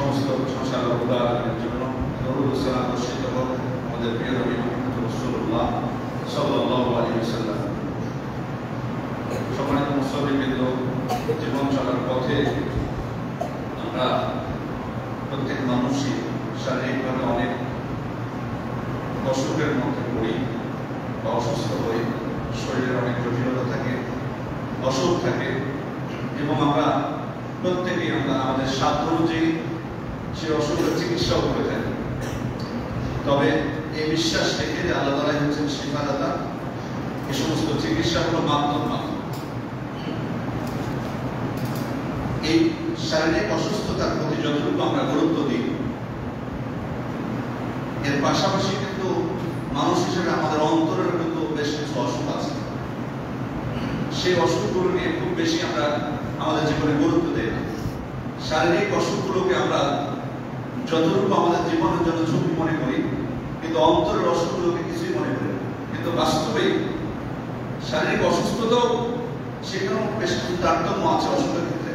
সমস্ত প্রশংসা আল্লাহর জন্য, দরুদ ও সালাম বর্ষিত হোক আমাদের প্রিয় নবী মুহাম্মদ রাসূলুল্লাহ সাল্লাল্লাহু আলাইহি ওয়াসাল্লাম। সম্মানিত মুসলিমবৃন্দ, জীবন চলার পথে আমরা প্রত্যেক মানুষই শারীরিকভাবে অনেক অসুখের মধ্যে পড়ি বা অসুস্থ হই, শরীরের অনেক জটিলতা থাকে, অসুখ থাকে, এবং আমরা প্রত্যেকেই আমাদের সাধ্য অনুযায়ী সে অসুখের চিকিৎসাও করে থাকি। তবে এই বিশ্বাস রেখে যে আল্লাহ তাআলাই হচ্ছেন শিফাদাতা, এই সমস্ত চিকিৎসা হলো মাধ্যম মাত্র। এই শারীরিক অসুস্থতার প্রতি যতটুকু আমরা গুরুত্ব দিই, এর পাশাপাশি কিন্তু মানুষ হিসেবে আমাদের অন্তরের কিন্তু বেশ কিছু অসুখ আছে। সেই অসুখগুলো নিয়ে খুব বেশি আমরা আমাদের জীবনে গুরুত্ব দেই না। শারীরিক অসুখগুলোকে আমরা যতটুকু আমাদের জীবনের জন্য ঝুঁকি মনে করি, কিন্তু অন্তরের অসুখগুলোকে কিছুই মনে করি না। কিন্তু বাস্তবেই শারীরিক অসুস্থতাও সেখানেও বেশ কিছু তারতম্য আছে। অসুখের ক্ষেত্রে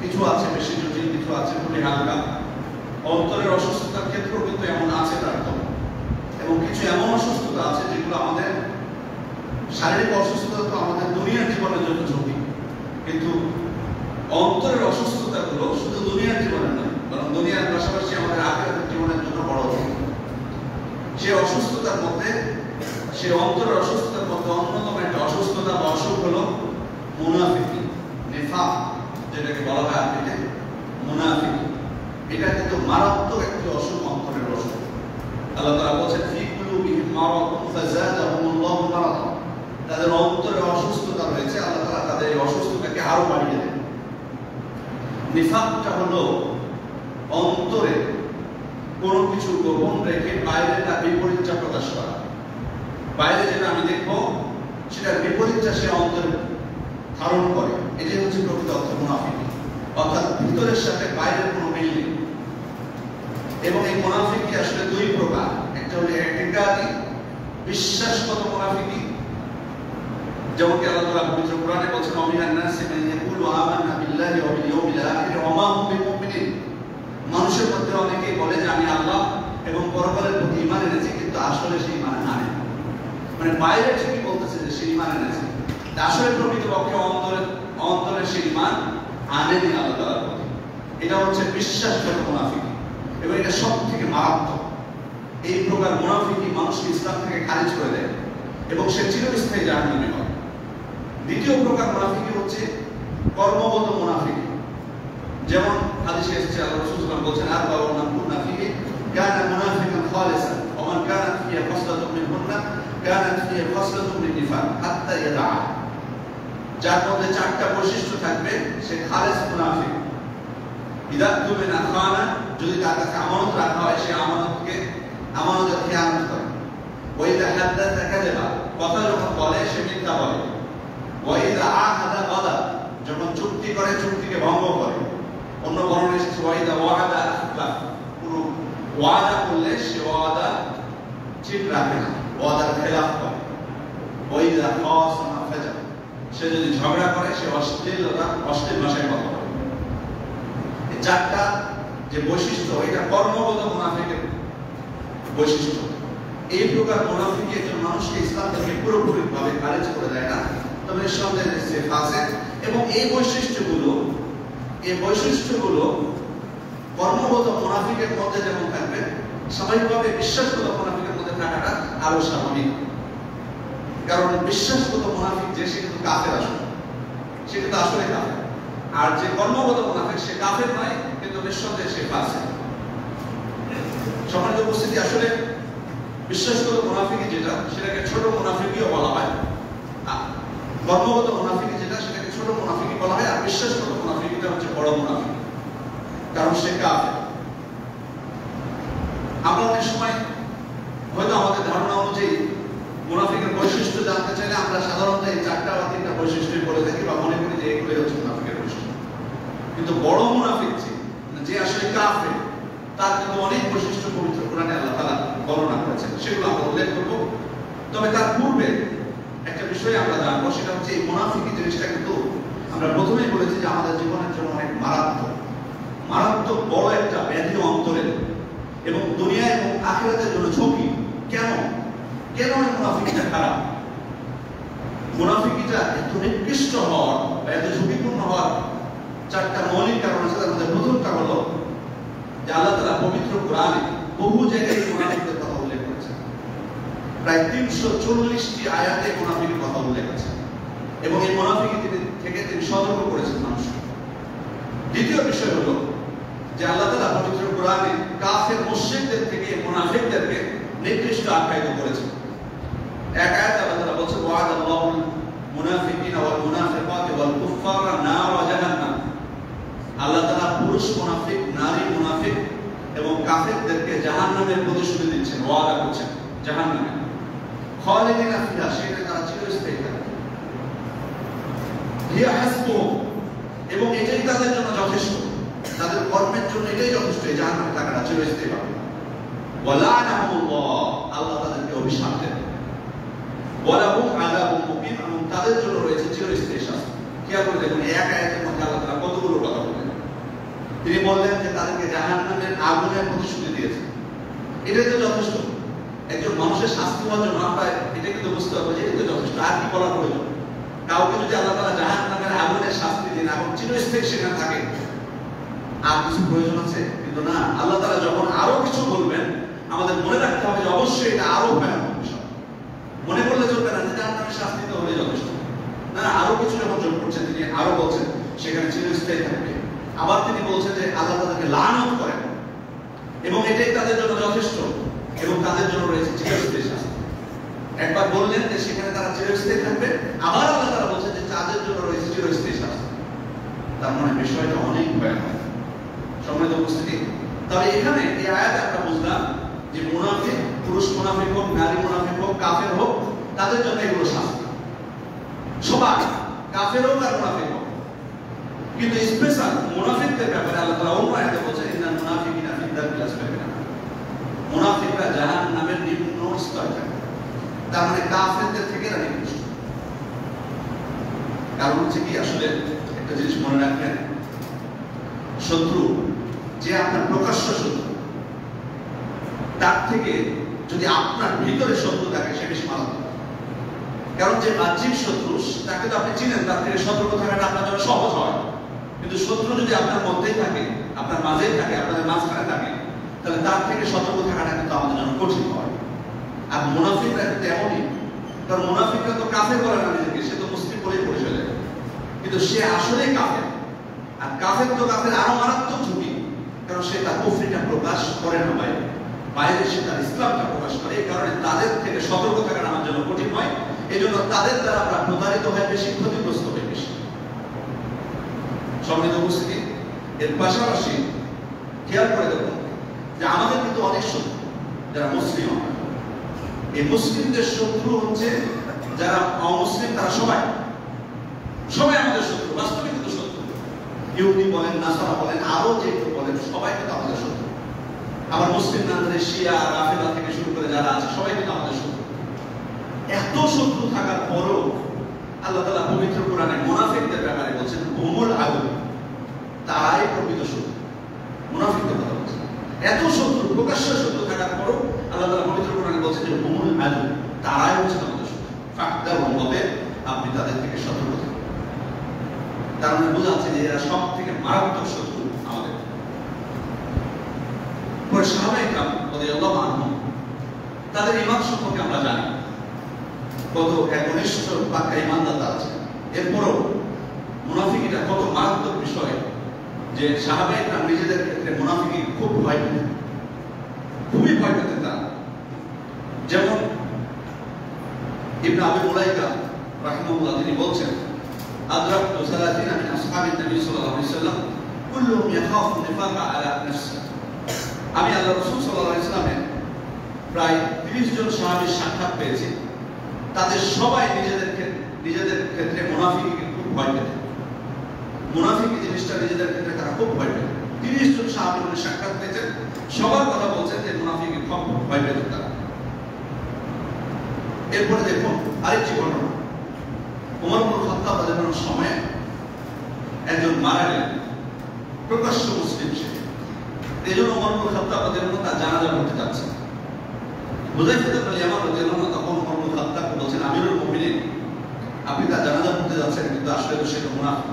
কিছু আছে বেশি জটিল, কিছু আছে খুবই হালকা। অন্তরের অসুস্থতার ক্ষেত্রেও কিন্তু এমন আছে তারতম্য, এবং কিছু এমন অসুস্থতা আছে যেগুলো আমাদের শারীরিক অসুস্থতা তো আমাদের দুনিয়ার জীবনের জন্য ঝুঁকি, কিন্তু অন্তরের অসুস্থতাগুলো শুধু দুনিয়ার জীবনে নয়, বরং দুনিয়ার পাশাপাশি আমাদের আখিরাতের জীবনের জন্য বড় ঝুঁকি। সেই অসুস্থতার মধ্যে, সেই অন্তরের অসুস্থতার মধ্যে অন্যতম একটা অসুস্থতা বা অসুখ হলো মুনাফিকি, নিফাক, যেটাকে বলা হয় আরবিতে মুনাফিকি। এটা কিন্তু মারাত্মক একটি অসুখ, অন্তরের অসুখ। আল্লাহ তাআলা বলেছেন ফি কুলুবিহিম মারাদুন ফাযাদাহুমুল্লাহু মারাদা। তাদের অন্তরে অসুস্থতা রয়েছে, আল্লাহ তাআলা তাদের এই অসুস্থতাকে আরো বাড়িয়ে দেন। নিফাকটা হলো অন্তরে কোনো কিছু গোপন রেখে বাইরে তার বিপরীতটা প্রকাশ করা। বাইরে যেটা আমি দেখবো সেটার বিপরীতটা সে অন্তরে ধারণ করে, এটাই হচ্ছে প্রকৃত অর্থে মুনাফিকি। অর্থাৎ ভিতরের সাথে বাইরের কোনো মিল নেই। এবং এই মুনাফিকি আসলে দুই প্রকার। একটা হলো ইতিকাদি, বিশ্বাসগত মুনাফিকি, যেমন কি আল্লাহ তাআলা পবিত্র কোরআনে বলেছেন ওয়ামিনান নাসি মান ইয়াকুলু আমান্না বিল্লাহি ওয়া বিল ইয়াউমিল আখির ওয়া মা হুম বিমুমিনিন। মানুষের মধ্যে অনেকেই বলে যে আমি আল্লাহ এবং পরকালের প্রতি ঈমান এনেছি, কিন্তু আসলে সেই ঈমান আনে না। মানে বাইরে ঠিকই বলতেছে যে সেই ঈমান এনেছে, আসলে প্রকৃতপক্ষে অন্তরে সেই ঈমান আনেনি আল্লাহ তাআলার প্রতি। এটা হচ্ছে বিশ্বাসগত মুনাফিকি, এবং এটা সবথেকে মারাত্মক। এই প্রকার মুনাফিকি মানুষকে ইসলাম থেকে খারিজ করে দেয় এবং সে চিরস্থায়ী জাহান্নামে হয়। দ্বিতীয় প্রকার মুনাফিকি হচ্ছে কর্মগত মুনাফিকি। যেমন হাদিসে এসেছে আল্লাহ রাসূল সাল্লাল্লাহু আলাইহি ওয়াসাল্লাম বলেছেন আরবাউন মুনাফিকি কানা মুনাফিকান খালিসান ওয়া মান কানাত ফিহি খাসলাতুন মিনহুন্না কানাত ফিহি খাসলাতুন মিন নিফাক হাত্তা ইয়াদা। যার মধ্যে চারটা বৈশিষ্ট্য থাকবে সে খালিস মুনাফিক। ইদা তুমিনা খানা, যদি তার কাছে আমানত রাখা হয় সে আমানতের খেয়ানত করে। ওয়া ইদা হাদাসা কাযাবা, কথা যখন বলে সে মিথ্যা বলে। ওয়া ইদা আহাদা গাদা, যখন চুক্তি করে চুক্তিকে ভঙ্গ করে। অন্য বর্ণনা এসেছে ওয়া ইদা ওয়াদা আখলাফ, পুরো ওয়াদা করলে সে ওয়াদা ঠিক রাখে না, ওয়াদার খেলাফ করে। ওয়া ইদা খাসামা ফাজার, সে যদি ঝগড়া করে সে অশ্লীল ভাষায় কথা বলে। এই চারটা যে বৈশিষ্ট্য, এটা কর্মগত মুনাফিকের বৈশিষ্ট্য। এই প্রকার মুনাফিকি একজন মানুষকে ইসলাম থেকে পুরোপুরি ভাবে খারিজ করে দেয় না, তবে নিঃসন্দেহে সে ফাসিক। এবং এই বৈশিষ্ট্যগুলো কর্মগত মুনাফিকের মধ্যে যেমন থাকবে, স্বাভাবিকভাবে বিশ্বাসগত মুনাফিকের মধ্যে থাকাটা আরো স্বাভাবিক। কারণ বিশ্বাসগত মুনাফিক যে সে কিন্তু কাফের, আসলে সে কিন্তু আসলে কাফের। আর যে কর্মগত মুনাফিক সে কাফের নয়, কিন্তু নিঃসন্দেহে সে ফাসিক। সম্মানিত উপস্থিতি, আসলে বিশ্বাসগত মুনাফিকি যেটা, সেটাকে ছোট মুনাফিকিও বলা হয়। কর্মগত মুনাফিকি যেটা, সেটাকে ছোট মুনাফিকি বলা হয়। আর বিশ্বাসগত মুনাফিকিটা হচ্ছে বড় মুনাফিকি, কারণ সে কাফের। আমরা অনেক সময় হয়তো আমাদের ধারণা অনুযায়ী মুনাফিকের বৈশিষ্ট্য জানতে চাইলে আমরা সাধারণত এই চারটা বা তিনটা বৈশিষ্ট্যই বলে থাকি বা মনে করি যে এগুলোই হচ্ছে মুনাফিকের বৈশিষ্ট্য। কিন্তু বড় মুনাফিক যে আসলে কাফের, তার কিন্তু অনেক বৈশিষ্ট্য পবিত্র কোরআনে আল্লাহ তাআলা বর্ণনা করেছেন, সেগুলো আমরা উল্লেখ করব। তবে তার পূর্বে একটা বিষয় আমরা জানবো, সেটা হচ্ছে এই মুনাফিকি জিনিসটা কিন্তু আমরা প্রথমেই বলেছি যে আমাদের জীবনের জন্য অনেক মারাত্মক। মারাত্মক বড় একটা ব্যাধি অন্তরে, এবং দুনিয়া এবং আখিরাতের জন্য ঝুঁকি। কেন কেন এই মুনাফিকটা খারাপ? মুনাফিকিটা এত নিকৃষ্ট হওয়ার বা এত ঝুঁকিপূর্ণ হওয়ার চারটা মৌলিক কারণ আছে। তার মধ্যে প্রথমটা হলো যে আল্লাহ তাআলা পবিত্র কোরআনে বহু জায়গায় মুনাফিকদের কথা উল্লেখ করেছেন। প্রায় 340টি আয়াতে মুনাফিকের কথা উল্লেখ আছে, এবং এই মুনাফিকি থেকে তিনি সতর্ক করেছেন মানুষকে। দ্বিতীয় বিষয় হলো যে আল্লাহ তাআলা পবিত্র কোরআনে কাফের মুশরিকদের থেকে মুনাফিকদেরকে নির্দিষ্ট আখ্যায়িত করেছেন। এক আয়াতে আল্লাহ তাআলা বলেছেন ওয়া'দাল্লাহুল মুনাফিকিনা ওয়াল মুনাফিকাতি ওয়াল কুফফারা নার জাহান্নাম। আল্লাহ তাআলা পুরুষ মুনাফিক, নারী মুনাফিক এবং কাফেরদেরকে জাহান্নামের প্রতিশ্রুতি দিচ্ছেন, ওয়াদা করছেন জাহান্নামে। খালিদিনা ফিহা, সেখানে তারা চিরস্থায়ী থাকবে। হিয়া হাসবুহুম, এবং এটাই তাদের জন্য যথেষ্ট, তাদের কর্মের জন্য এটাই যথেষ্ট, এই জাহান্নামে থাকাটা চিরস্থায়ী পাবে। ওয়ালা'নাহুল্লাহ, আল্লাহ তাদেরকে অভিশাপ দেন। ওয়ালাহুম আযাবুম মুকিম, এবং তাদের জন্য রয়েছে চিরস্থায়ী শাস্তি। খেয়াল করে দেখুন, এক আয়াতের মধ্যে আল্লাহ তাআলা কতগুলো কথা বললেন। তিনি বললেন যে তাদেরকে জাহান্নামের আগুনের প্রতিশ্রুতি দিয়েছেন, এটাই তো যথেষ্ট। একজন মানুষের শাস্তি হওয়ার জন্য আমরা এটা কিন্তু বুঝতে পারবো যে এটাই তো যথেষ্ট, আর কি বলার প্রয়োজন? কাউকে যদি আল্লাহ তাআলা জাহান্নামের আগুনের শাস্তি দেন এবং চিরস্থায়ী সেখানে থাকে, আর কিছু প্রয়োজন আছে? কিন্তু না, আল্লাহ তাআলা যখন আরো কিছু বলবেন আমাদের মনে রাখতে হবে যে অবশ্যই এটা আরো ভয়ানক বিষয়। মনে করলে চলবে না যে জাহান্নামের শাস্তি তো হলে যথেষ্ট, না, আরো কিছু যখন যোগ করছেন তিনি আরো বলছেন সেখানে চিরস্থায়ী থাকবে। আবার তিনি বলছেন যে আল্লাহ তাদেরকে লানত করেন এবং এটাই তাদের জন্য যথেষ্ট, এবং তাদের জন্য রয়েছে চিরস্থায়ী শাস্তি। একবার বললেন যে সেখানে তারা চিরস্থায়ী থাকবে, আবার আল্লাহ তাআলা বলছেন যে তাদের জন্য রয়েছে চিরস্থায়ী শাস্তি। তার মানে বিষয়টা অনেক ভয়ানক। সম্মানিত উপস্থিতি, তবে এখানে এই আয়াতে আমরা বুঝলাম যে মুনাফিক, পুরুষ মুনাফিক হোক, নারী মুনাফিক হোক, কাফের হোক, তাদের জন্য এগুলো শাস্তি। সবাই কাফের হোক আর মুনাফিক হোক, কিন্তু স্পেশাল মুনাফিকদের ব্যাপারে আল্লাহ তাআলা অন্য আয়াতে বলেছেন ইন্নাল মুনাফিকিনা ফি দারকিল আসফালি মিনান নার। মুনাফিকরা জাহান্নামের নিম্ন স্তরে থাকে। তার মানে কাফেরদের থেকে এরা নিকৃষ্ট। কারণ হচ্ছে কি, আসলে একটা জিনিস মনে রাখবেন, শত্রু যে আপনার প্রকাশ্য শত্রু, তার থেকে যদি আপনার ভিতরে শত্রু থাকে সে বেশি মারাত্মক। কারণ যে বাহ্যিক শত্রু তাকে তো আপনি চিনেন, তার থেকে সতর্ক থাকাটা আপনার জন্য সহজ হয়। কিন্তু শত্রু যদি আপনার মধ্যেই থাকে, আপনার মাঝেই থাকে, আপনাদের মাঝখানে থাকে, তাহলে তার থেকে সতর্ক থাকাটা কিন্তু আমাদের জন্য কঠিন হয়। আর মুনাফিকরা কিন্তু এমনই, কারণ মুনাফিকরা তো কাফের বলে না নিজেকে, সে তো মুসলিম বলেই পরিচয় দেয়, কিন্তু সে আসলেই কাফের। আর কাফের তো কাফের আরো মারাত্মক ঝুঁকি, কারণ সে তার কুফরিটা প্রকাশ করে না বাইরে, বাইরে সে তার ইসলামটা প্রকাশ করে। এই কারণে তাদের থেকে সতর্ক থাকাটা আমার জন্য কঠিন হয়। এই জন্য তাদের দ্বারা আমরা প্রতারিত হয় বেশি, ক্ষতিগ্রস্ত হয় বেশি। সম্মানিত উপস্থিতি, এর পাশাপাশি খেয়াল করে দেখুন যে আমাদের কিন্তু অনেক শত্রু যারা মুসলিম, এই মুসলিমদের শত্রু হচ্ছে যারা অমুসলিম, তারা সবাই আমাদের শত্রু, বাস্তবে কিন্তু শত্রু। ইহুদি বলেন, নাসারা বলেন, আরো যে কেউ বলেন, সবাই কিন্তু আমাদের শত্রু। আবার মুসলিম না ধরে শিয়া, রাফেদা থেকে শুরু করে যারা আছে সবাই কিন্তু আমাদের শত্রু। এত শত্রু থাকার পরও আল্লাহ তাআলা পবিত্র কোরআনে মুনাফিকদের ব্যাপারে বলছেন হুমুল আদু, তারাই প্রকৃত শত্রু। মুনাফিকদের কথা বলছেন, এত শত্রু, প্রকাশ্য শত্রু থাকার পরও আল্লাহ তাআলা পবিত্র কোরআনে বলছেন যে হুমুল আদু, তারাই হচ্ছে আমাদের শত্রু। ফাহদারহুম, আপনি তাদের থেকে সতর্ক থাকুন। তার মানে বোঝা যাচ্ছে যে এরা সব থেকে মারাত্মক শত্রু আমাদের। পরে সাহাবায়ে কেরাম রাদিয়াল্লাহু আনহুম, তাদের ঈমান সম্পর্কে আমরা জানি কত একনিষ্ঠ পাক্কা ঈমানদার তারা ছিলেন। এরপরও মুনাফিকিটা কত মারাত্মক বিষয় যে সাহাবায়ে কেরাম নিজেদের ক্ষেত্রে মুনাফিকি খুব ভয় পেতেন, খুবই ভয় পেতেন তারা। যেমন ইবনে আবি মুলাইকা রাহিমাহুল্লাহ তিনি বলছেন আদরাকতু 30 মিন আসহাবিন নবী সাল্লাল্লাহু আলাইহি ওয়াসাল্লাম কুল্লুহুম ইয়াখাফু নিফাকা আলা নাফসিহি। আমি আল্লাহ রাসূল সাল্লাল্লাহু আলাইহি ওয়াসাল্লামের প্রায় 30 জন সাহাবীর সাক্ষাৎ পেয়েছি, তাদের সবাই নিজেদের ক্ষেত্রে মুনাফিকিকে খুব ভয় পেতেন। মুনাফিকি জিনিসটা নিজেদের ক্ষেত্রে তারা খুব ভয় পেতেন। 30 জন সাহাবীর সাক্ষাৎ পেয়েছেন, সবার কথা বলছেন যে মুনাফিকি খুব ভয় পেতেন তারা। এরপরে দেখুন আরেকটি ঘটনা, ওমর ইবনে খাত্তাব রাদিয়াল্লাহু আনহুর সময়ে একজন মারা গেলেন, প্রকাশ্য মুসলিম সে। এই জন্য ওমর ইবনে খাত্তাব রাদিয়াল্লাহু আনহু তার জানাজা পড়তে যাচ্ছেন। হুযায়ফা ইবনে ইয়ামান রাদিয়াল্লাহু আনহু তখন ওমর ইবনে খাত্তাবকে বলছেন, আমিরুল মুমিনিন, আপনি তার জানাজা পড়তে যাচ্ছেন, কিন্তু আসলে তো সে তো মুনাফিক।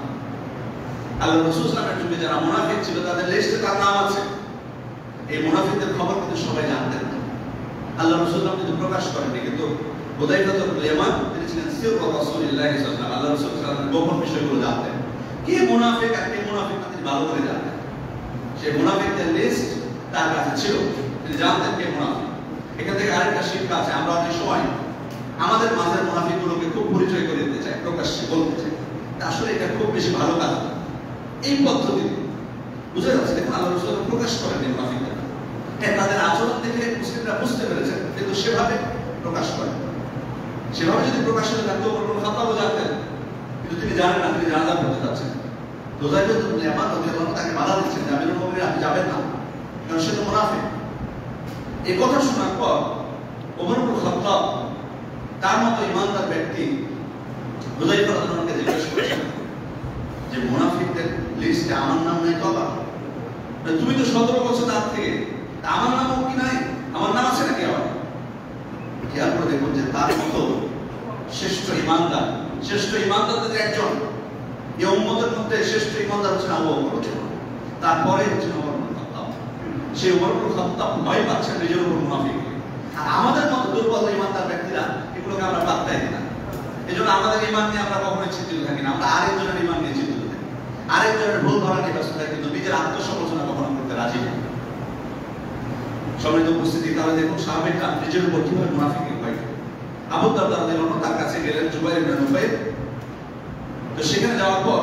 আল্লাহর রাসূল সাল্লাল্লাহু আলাইহি ওয়াসাল্লামের যুগে যারা মুনাফিক ছিল তাদের লিস্টে তার নাম আছে। এই মুনাফিকদের খবর কিন্তু সবাই জানতেন না। আল্লাহর রাসূল সাল্লাল্লাহু আলাইহি ওয়াসাল্লাম কিন্তু প্রকাশ করেননি, কিন্তু হুযায়ফা ইবনে ইয়ামান তিনি ছিলেন সিররু রাসূলিল্লাহি সাল্লাল্লাহু আলাইহি ওয়াসাল্লাম, আল্লাহর রাসূল সাল্লাল্লাহু আলাইহি ওয়াসাল্লাম গোপন বিষয়গুলো জানতেন। কে মুনাফিক আর কে মুনাফিক না তিনি ভালো করে জানতেন। সেই মুনাফিকদের লিস্ট তার কাছে ছিল, তিনি জানতেন কে মুনাফিক। এখান থেকে আরেকটা শিক্ষা আছে, আমরা অনেক সময় আমাদের মাঝের মুনাফিকগুলোকে খুব পরিচয় করে দিতে চাই, প্রকাশ্যে বলতে চাই, আসলে এটা খুব বেশি ভালো কাজ না। এই পদ্ধতি বুঝে যাচ্ছে, দেখুন আল্লাহ রাসূল প্রকাশ করেন এই মুনাফিকদের। হ্যাঁ, তাদের আচরণ দেখে মুসলিমরা বুঝতে পেরেছেন, কিন্তু সেভাবে প্রকাশ করেন। সেভাবে যদি প্রকাশ হয়ে থাকতো ওমর ইবনে খাত্তাবও জানতেন, কিন্তু তিনি জানেন না, তিনি জানাজা পড়তে যাচ্ছেন। হুযায়ফা ইবনে ইয়ামান রাদিয়াল্লাহু আনহু তাকে বাধা দিচ্ছেন যে আমিরুল মুমিনিন আপনি যাবেন না, কারণ সে তো মুনাফিক। এই কথা শোনার পর ওমর ইবনে খাত্তাব তার মতো ইমানদার ব্যক্তি হুযায়ফা রাদিয়াল্লাহু আনহুকে জিজ্ঞেস করেছেন যে মুনাফিকদের লিস্টে আমার নাম নাই বাবা? তুমি তো 17 বছর তার থেকে, আমার নামও কি নাই? আমার নাম আছে নাকি? আবার খেয়াল করে দেখুন যে তার মতো শ্রেষ্ঠ ইমানদারদের একজন, এই উম্মতের মধ্যে শ্রেষ্ঠ ইমানদার হচ্ছেন আবু বকর, তারপরে হচ্ছেন ওমর ইবনে খাত্তাব। সেই ওমর ইবনে খাত্তাব ভয় পাচ্ছেন নিজের উপর মুনাফিক। আর আমাদের মতো দুর্বল ইমানদার ব্যক্তিরা এগুলোকে আমরা পাত্তাই দিই না। এই জন্য আমাদের ইমান নিয়ে আমরা কখনোই চিন্তিত থাকি না, আমরা আরেকজনের ইমান নিয়ে চিন্তিত থাকি, আরেকজনের ভুল ধরা নিয়ে ব্যস্ত থাকি, কিন্তু নিজের আত্মসমালোচনা কখনো করতে রাজি না। সম্মানিত উপস্থিতি, তাহলে দেখুন সাহাবীরা নিজের উপর কিভাবে মুনাফিকের ভয়। আবু দারদা রাদিয়াল্লাহু আনহু তার কাছে গেলেন, জুবাইর ইবনে নুফাইল। তো সেখানে যাওয়ার পর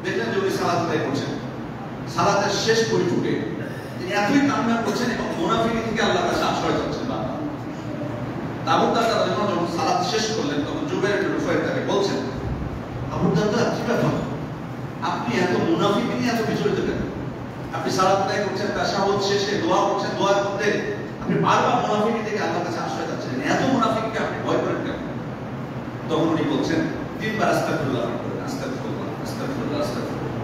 দেখলেন যে উনি সালাত আদায় করছেন। সালাতের শেষ বৈঠকে তিনি এতই কান্না করছেন এবং মুনাফিক থেকে আল্লাহর কাছে আশ্রয় চাচ্ছেন। আবু দারদা রাদিয়াল্লাহু আনহু যখন সালাত শেষ করলেন, তখন জুবাইর ইবনে নুফাইল তাকে বলছেন, আবু দারদা কি ব্যাপার, আপনি এত মুনাফিক নিয়ে এত বিচলিত কেন? আপনি সালাত আদায় করছেন, তাশাহুদ শেষে দোয়া করছেন, দোয়ার মধ্যে আপনি বারবার মুনাফিক থেকে আল্লাহর কাছে আশ্রয় চাচ্ছেন, এত মুনাফিককে আপনি ভয় করেন কেন? তখন উনি বলছেন, 3 বার আস্তাগফিরুল্লাহ পড়েন, আস্তাগফিরুল্লাহ আস্তাগফিরুল্লাহ আস্তাগফিরুল্লাহ।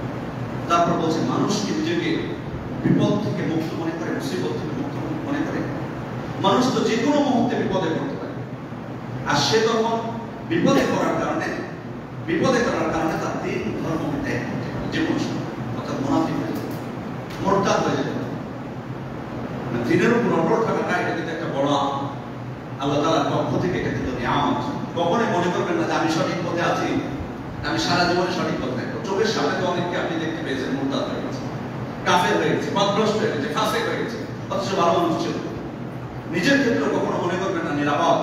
তারপর বলছেন, মানুষকে নিজেকে বিপদ থেকে মুক্ত মনে করে, মুসিবত থেকে মুক্ত মনে করে। মানুষ তো যে কোনো মুহূর্তে বিপদে পড়তে পারে, আর সে তখন বিপদে পড়ার কারণে তার দিন ধর্ম ত্যাগ করতে পারে, যে কোনো সময়, অর্থাৎ মুনাফিক হয়ে যাবে, মুরতাদ হয়ে যেতে পারে। দিনের উপর অটল থাকাটা এটা কিন্তু একটা বড় আল্লাহ তাআলার পক্ষ থেকে এটা কিন্তু নিয়ামত। কখনোই মনে করবেন না যে আমি সঠিক পথে আছি, আমি সারা জীবনে সঠিক পথে থাকবো। চোখের সামনে তো অনেককে আপনি দেখতে পেয়েছেন মুরতাদ হয়ে গেছে, কাফের হয়ে গেছে, পথভ্রষ্ট হয়ে গেছে, ফাসিক হয়ে গেছে, অথচ ভালো মানুষ ছিল। নিজের ক্ষেত্রে কখনো মনে করবেন না নিরাপদ।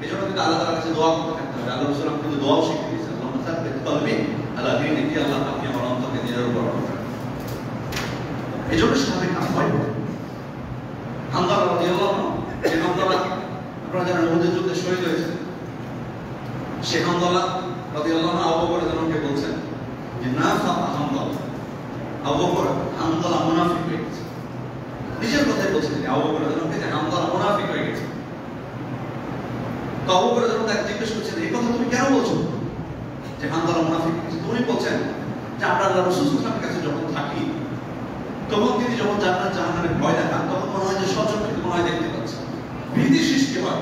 এই জন্য কিন্তু আল্লাহ তাআলার কাছে দোয়া করতে থাকতে হবে। আল্লাহ রাসূল কিন্তু দোয়াও শিখিয়ে দিয়েছেন, আল্লাহুম্মা সাব্বিত কলবি আলা দীনিক, আল্লাহ আপনি আমার অন্তরকে দিনের উপর অটল রাখুন। এই জন্য সাহাবীরা ভয় পেতেন। হামজালা রাদিয়াল্লাহু আনহু, যে হামজালা আপনারা জানেন উহুদের যুদ্ধে শহীদ হয়েছেন, সে হামজালা রাদিয়াল্লাহু আনহু আবু বকর রাদিয়াল্লাহু আনহুকে বলছেন যে নাফাকা হামজালা, আবু বকর হামজালা মুনাফিক হয়ে গেছে। নিজের কথাই বলছেন যে আবু বকর রাদিয়াল্লাহু আনহু যে হামজালা মুনাফিক হয়ে গেছে। তো আবু বকর রাদিয়াল্লাহু আনহু তাকে জিজ্ঞেস করছেন, এই কথা তুমি কেন বলছো যে হামজালা মুনাফিক হয়ে গেছে? উনি বলছেন যে আমরা আল্লাহর রাসূল সাল্লাল্লাহু আলাইহি ওয়াসাল্লামের কাছে যখন থাকি, তখন তিনি যখন জান্নাত জাহান্নামের ভয় দেখান, তখন মনে হয় যে সচক্ষে মনে হয় দেখতে পাচ্ছি, ভীতি সৃষ্টি হয়।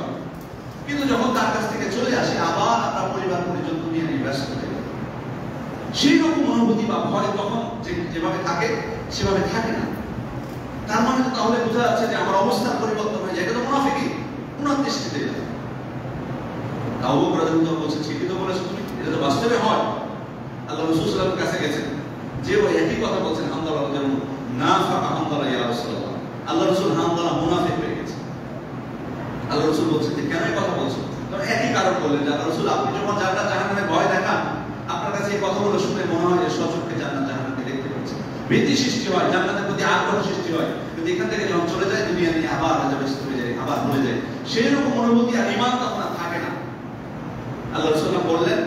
কিন্তু যখন তার কাছ থেকে চলে আসে, আবার আমরা পরিবার পরিজন নিয়ে ব্যস্ত হয়ে যাই। সেই রকম অনুভূতি বা ভয় তখন যেভাবে থাকে সেভাবে থাকে না। তার মানে তো তাহলে বোঝা যাচ্ছে যে আমার অবস্থার পরিবর্তন হয়ে যায়। এটা তো মুনাফিকই, উনার দৃষ্টিতে যায়। আবু বকর রাদিয়াল্লাহু আনহু বলছেন, ঠিকই তো বলেছো তুমি, এটা তো বাস্তবে হয়। আল্লাহ রাসূল সাল্লাল্লাহু আলাইহি ওয়াসাল্লামের কাছে গেছেন, যে ওই একই কথা বলছেন, হামজালা রাদিয়াল্লাহু আনহু, নাফাকা হামজালা ইয়া রাসূলুল্লাহ, আল্লাহ রাসূল হামজালা মুনাফিক হয়ে গেছে। আল্লাহ রাসূল বলছেন যে কেন এই কথা বলছো? কারণ একই কারণ বললেন যে আল্লাহ রাসূল আপনি যখন জান্নাত জাহান্নামের ভয় দেখান, আপনার কাছে এই কথাগুলো শুনে মনে হয় যে সচক্ষে জান্নাত জাহান্নামকে দেখতে পাচ্ছেন, ভীতি সৃষ্টি হয়, জান্নাতের প্রতি আগ্রহ সৃষ্টি হয়। কিন্তু এখান থেকে যখন চলে যায় দুনিয়া নিয়ে আবার ব্যস্ত হয়ে যায়, আবার ভুলে যায়, সেই রকম অনুভূতি আর ঈমান তখন আর থাকে না। আল্লাহ রাসূল বললেন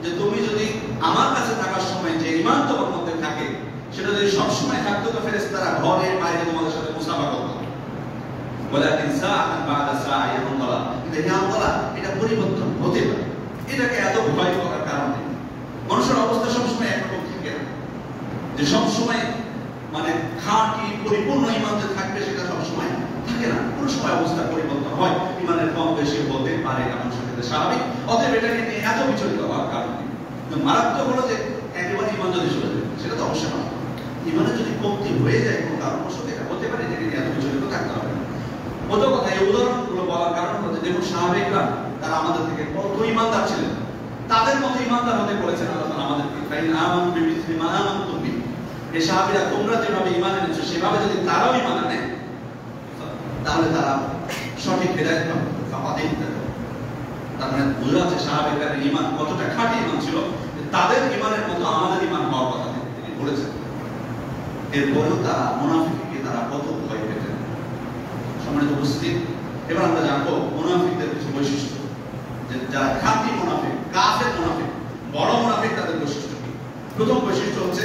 যে তুমি যদি আমার কাছে থাকার সময় যে ঈমান তোমার মধ্যে থাকে, সেটা যদি সব সময় থাকতো তো ফেরেশতারা ঘরে বাইরে তোমাদের সাথে মুসাফা করতো। ওয়ালাকিন সাআতান বা'দা সাআ ইয়া হামজালা, কিন্তু ইয়া হামজালা এটা পরিবর্তন হতে পারে। এটাকে এত ভয় করার কারণে মানুষের অবস্থা সবসময় একরকম থাকে না, যে সবসময় স্বাভাবিক। অতএব এটাকে নিয়ে এত বিচলিত হওয়ার কারণ নেই। মারাত্মক হলো যে একেবারে ইমান যদি চলে যায়, সেটা তো অবশ্যই না। ইমানে যদি কমতি হয়ে যায় কোনো কারণবশত, এটা হতে পারে, এটাকে নিয়ে এত বিচলিত থাকতে হবে না। কত কথা এই উদাহরণগুলো বলার কারণ হচ্ছে, দেখুন সাহাবাইকরা তারা আমাদের থেকে কত ইমানদার ছিলেন, তাদের মতো ইমানদার হতে বলেছেন আল্লাহ তাআলা আমাদেরকে। ফাইন আমানু বিমিসলি মা আমানতুম বিহি, এই সাহাবীরা তোমরা যেভাবে ঈমান এনেছো সেভাবে যদি তারাও ঈমান আনে, তাহলে তারা সঠিক হিদায়াত পাবে। তার মানে বোঝা যাচ্ছে সাহাবাইকরা ঈমান কতটা খাঁটি ঈমান ছিল, তাদের ঈমানের মতো আমাদের ঈমান হওয়ার কথা তিনি বলেছেন। এরপরেও তারা মুনাফিককে তারা কত ভয় পেতেন। সম্মানিত উপস্থিতি, এবার আমরা জানবো মুনাফিকদের কিছু বৈশিষ্ট্য, যে যারা খাঁটি মুনাফিক, কাফের মুনাফিক, বড় মুনাফিক, তাদের বৈশিষ্ট্য কি। প্রথম বৈশিষ্ট্য হচ্ছে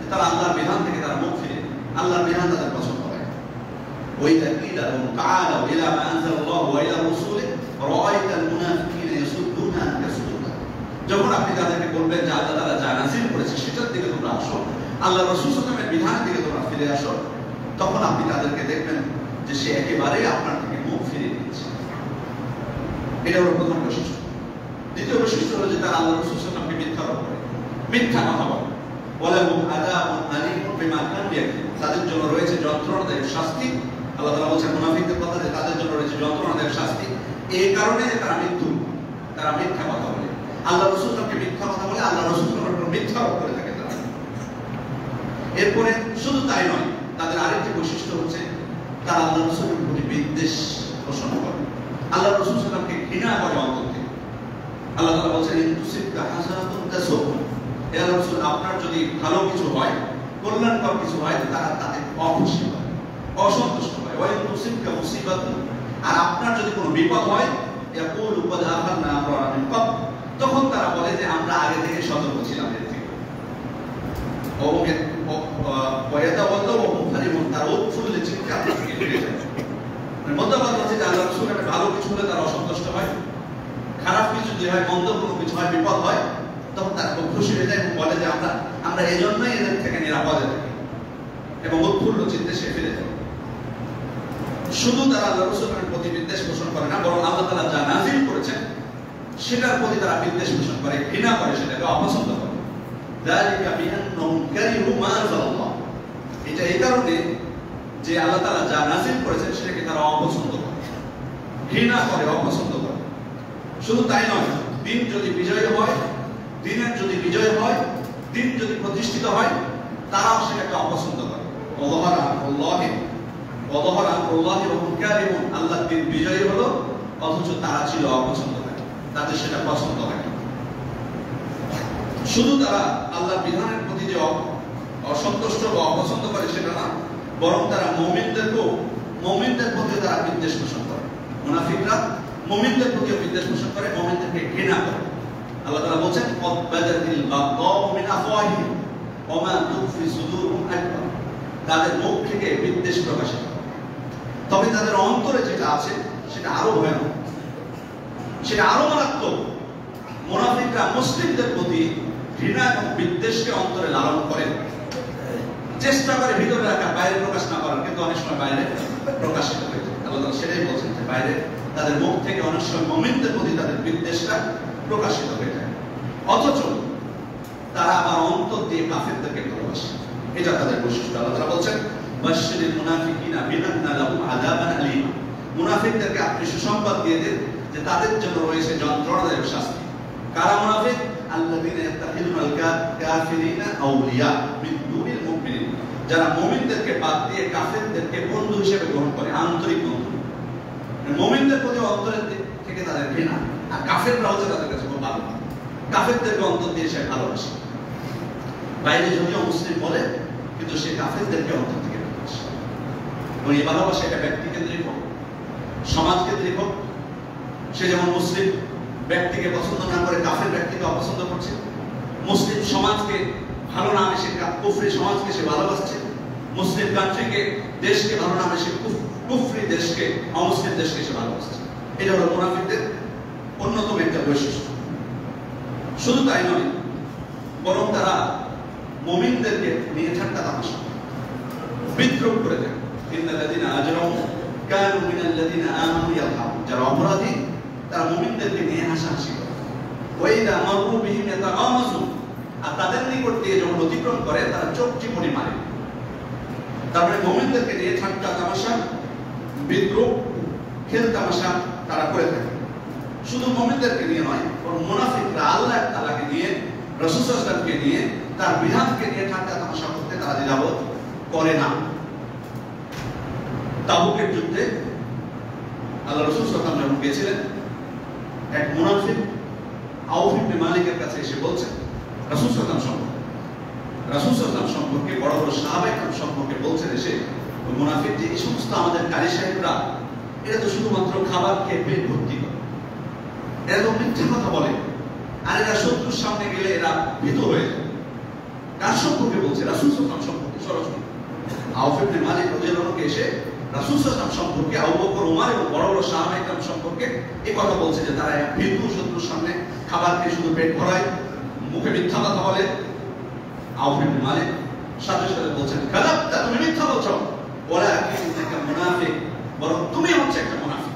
তারা আল্লাহর বিধান থেকে তারা মুখ ফিরে, আল্লাহর বিধান তাদের পছন্দ হয়। ওয়াইদা কিলা লাহুম তাআলাউ ইলা মা আনজালাল্লাহু ওয়া ইলা রাসূলিহি রাআইতাল মুনাফিকিনা ইয়াসুদ্দুনা আনকা সুদুদা, যখন আপনি তাদেরকে বলবেন যে আল্লাহ তাআলা যা নাযিল করেছে সেটার দিকে তোমরা আসো, আল্লাহ রাসূল সাল্লাল্লাহু আলাইহি ওয়াসাল্লামের বিধানের দিকে তোমরা ফিরে আসো, তখন আপনি তাদেরকে দেখবেন যে সে একেবারে আপনার থেকে মুখ ফিরিয়ে দিচ্ছে। এটা হলো প্রথম বৈশিষ্ট্য। দ্বিতীয় বৈশিষ্ট্য হলো যে তারা আল্লাহ রাসূল সাল্লাল্লাহু আলাইহি ওয়াসাল্লামকে মিথ্যা আরোপ করে, মিথ্যা কথা বলে। ওয়ালাহুম আযাবুন আলীমুন বিমা কানু ইয়াকযিবুন, তাদের জন্য রয়েছে যন্ত্রণাদায়ক শাস্তি। আল্লাহ তাআলা বলেছেন মুনাফিকদের কথা যে তাদের জন্য রয়েছে যন্ত্রণাদায়ক শাস্তি, এই কারণে তারা মিথ্যা কথা বলে, আল্লাহ রাসূল সাল্লাল্লাহু আলাইহি ওয়াসাল্লামকে মিথ্যা কথা বলে, আল্লাহ রাসূল সাল্লাল্লাহু আলাইহি ওয়াসাল্লামের মিথ্যা আরোপ করে থাকে তারা। এরপরে শুধু তাই নয়, তাদের আরেকটি বৈশিষ্ট্য হচ্ছে তারা আল্লাহ রাসূলের প্রতি বিদ্বেষ পোষণ করে, আল্লাহ রাসূল সাল্লাল্লাহু আলাইহি ওয়াসাল্লামকে ঘৃণা করে অন্তর থেকে। আল্লাহ তাআলা বলেছেন ইন তুসিবকা হাসানাতুন তাসুহুম, হে আল্লাহর রাসূল আপনার যদি ভালো কিছু হয়, কল্যাণকর কিছু হয়, তারা তাতে অখুশি হয়, অসন্তুষ্ট হয়। ওয়া ইন তুসিবকা মুসিবাতুন, আর আপনার যদি কোনো বিপদ হয়, ইয়াকুলু ক্বাদ আখাযনা আমরানা মিন ক্বাবল, তখন তারা বলে যে আমরা আগে থেকে সতর্ক ছিলাম এর থেকে। ওয়ায়াতাওয়াল্লাউ ওয়া হুম ফারিহুন, তারা উৎফুল্লে চিৎকার করে ফিরে যায়। মতবাদ হচ্ছে যে আল্লাহর রাসূলের ভালো কিছু হলে তারা অসন্তুষ্ট হয়, খারাপ কিছু যদি হয়, মন্দ কোনো কিছু হয়, বিপদ হয়, তখন তারা খুব খুশি হয়ে যায় এবং বলে যে আমরা এজন্যই এদের থেকে নিরাপদে থাকি, এবং উৎফুল্ল চিত্তে সে ফিরে যায়। শুধু তারা আল্লাহর রাসূলের প্রতি বিদ্বেষ পোষণ করে না, বরং আল্লাহ তাআলা যা নাযিল করেছেন সেটার প্রতি তারা বিদ্বেষ পোষণ করে, ঘৃণা করে, সেটাকে অপছন্দ করে। যালিকা বিআন্নাহুম কারিহু মা আনজালাল্লাহ, এটা এই কারণে যে আল্লাহ তাআলা যা নাযিল করেছেন সেটাকে তারা অপছন্দ করে, ঘৃণা করে, অপছন্দ করে। শুধু তাই নয়, দিন যদি বিজয় হয়, দিনের যদি বিজয় হয়, দিন যদি প্রতিষ্ঠিত হয়, তারাও সেটাকে অপছন্দ করে। আল্লাহর দিন বিজয়ী হলো, অথচ তারা ছিল অপছন্দ করে, তাদের সেটা পছন্দ হয়। শুধু তারা আল্লাহর বিধানের প্রতি যে অসন্তুষ্ট বা অপছন্দ করে সেটা না, বরং তারা মুমিনদের প্রতি তারা বিদ্বেষ পোষণ করে। মুনাফিকরা মুমিনদের প্রতি বিদ্বেষ পোষণ করে, মুমিনদেরকে ঘৃণা করে। আল্লাহ তাআলা বলেন বাদাতিল বাগদাউ মিন আফওয়াহিহিম ওয়া মা তুখফি সুদুরুহুম আকবার, তাদের মুখ থেকে বিদ্বেষ প্রকাশিত, তবে তাদের অন্তরে যেটা আছে সেটা আরো ভয়ানক, সেটা আরো মারাত্মক। মুনাফিকরা মুসলিমদের প্রতি ঘৃণা এবং বিদ্বেষকে অন্তরে লালন করে, চেষ্টা করে ভিতরে রাখা, বাইরে প্রকাশ না করার, কিন্তু অনেক সময় বাইরে প্রকাশিত হয়ে যায়। আল্লাহ তাআলা সেটাই বলছেন যে বাইরে তাদের মুখ থেকে অনেক সময় মুমিনদের প্রতি তাদের বিদ্বেষটা প্রকাশিত হয়ে যায়, অথচ তারা আবার অন্তর দিয়ে কাফেরদেরকে ভালোবাসে। এটা তাদের বৈশিষ্ট্য। আল্লাহ তাআলা বলছেন বাশশিরিল মুনাফিকিনা বিআন্না লাহুম আযাবান আলীমা, মুনাফিকদেরকে আপনি সুসংবাদ দিয়ে দেন যে তাদের জন্য রয়েছে যন্ত্রণাদায়ক শাস্তি। কারা মুনাফিক? আল্লাযীনা ইয়াত্তাখিযুনাল কাফিরিনা আউলিয়া মিন দুনিল মুমিনিন, যারা মুমিনদেরকে বাদ দিয়ে কাফেরদেরকে বন্ধু হিসেবে গ্রহণ করে, আন্তরিক বন্ধু। মুমিনদের প্রতি অন্তরের থেকে তাদের ঘৃণা, আর কাফেররা হচ্ছে তাদের কাছে খুব ভালো, কাফেরদেরকে অন্তর দিয়ে সে ভালোবাসে। বাইরে যদিও মুসলিম বলে, কিন্তু সে কাফেরদেরকে অন্তর থেকে ভালোবাসে। এবং এই ভালোবাসা এটা ব্যক্তি কেন্দ্রিক হোক, সমাজ কেন্দ্রিক হোক। সে যেমন মুসলিম ব্যক্তিকে পছন্দ না করে কাফের ব্যক্তিকে অপছন্দ করছে, মুসলিম সমাজকে ভালো না বেশি কুফরি সমাজকে সে ভালোবাসছে, মুসলিম কান্ট্রিকে দেশকে ভালো না বেশি কুফরি দেশকে, অমুসলিম দেশকে সে ভালোবাসছে। এটা হলো মুনাফিকদের অন্যতম একটা বৈশিষ্ট্য। শুধু তাই নয়, বরং তারা মুমিনদেরকে নিয়ে ঠাট্টা তামাশা, বিদ্রুপ করে দেয়। ইন্নাল্লাযীনা আজরামু কানু মিনাল্লাযীনা আমানু ইয়ালহাবুন, যারা অপরাধী তারা মুমিনদেরকে নিয়ে হাসাহাসি করে। ওয়াইদা মারু বিহিম ইয়াতাগামাজুন, আর তাদের নিকট দিয়ে যখন অতিক্রম করে তারা চোখ টিপনি মারে। তারপরে মুমিনদেরকে নিয়ে ঠাট্টা তামাশা, বিদ্রুপ, খেল তামাশা তারা করে থাকে। শুধু মুমিনদেরকে নিয়ে নয়, বরং মুনাফিকরা আল্লাহ তাআলাকে নিয়ে, রাসূল সাল্লাল্লাহু আলাইহি ওয়াসাল্লামকে নিয়ে, তার বিধানকে নিয়ে ঠাট্টা তামাশা করতে তারা দ্বিধাবোধ করে না। তাবুকের যুদ্ধে আল্লাহ রাসূল সাল্লাল্লাহু আলাইহি ওয়াসাল্লাম যখন গিয়েছিলেন, এক মুনাফিক আউফ ইবনে মালিকের কাছে এসে বলছেন রাসূল সাল্লাল্লাহু আলাইহি ওয়াসাল্লাম সম্পর্কে, বড় বড় সাহাবায়ে কেরাম সম্পর্কে বলছেন এসে, ওই মুনাফিক যে এই সমস্ত আমাদের কারি সাহেবরা এরা তো শুধুমাত্র খাবার খেয়ে পেট ভর্তি করে, এরা তো মিথ্যা কথা বলে, আর এরা শত্রুর সামনে গেলে এরা ভীত হয়ে যায়। কার সম্পর্কে বলছে? রাসূল সাল্লাল্লাহু আলাইহি ওয়াসাল্লাম সম্পর্কে সরাসরি। আউফ ইবনে মালিক রাদিয়াল্লাহু আনহু এসে রাসূল সাল্লাল্লাহু আলাইহি ওয়াসাল্লাম সম্পর্কে, আবু বকর, ওমর এবং বড় বড় সাহাবায়ে কেরাম সম্পর্কে এই কথা বলছে যে তারা ভীত, শত্রুর সামনে খাবার খেয়ে শুধু পেট ভরায়, মুখে মিথ্যা কথা বলে। আউফ ইবনে মালিক সাথে সাথে বলছেন, কাযাবতা, তুমি মিথ্যা বলছো, ওয়ালাকিন্নাকা মুনাফিক, বরং তুমি হচ্ছে একটা মুনাফিক।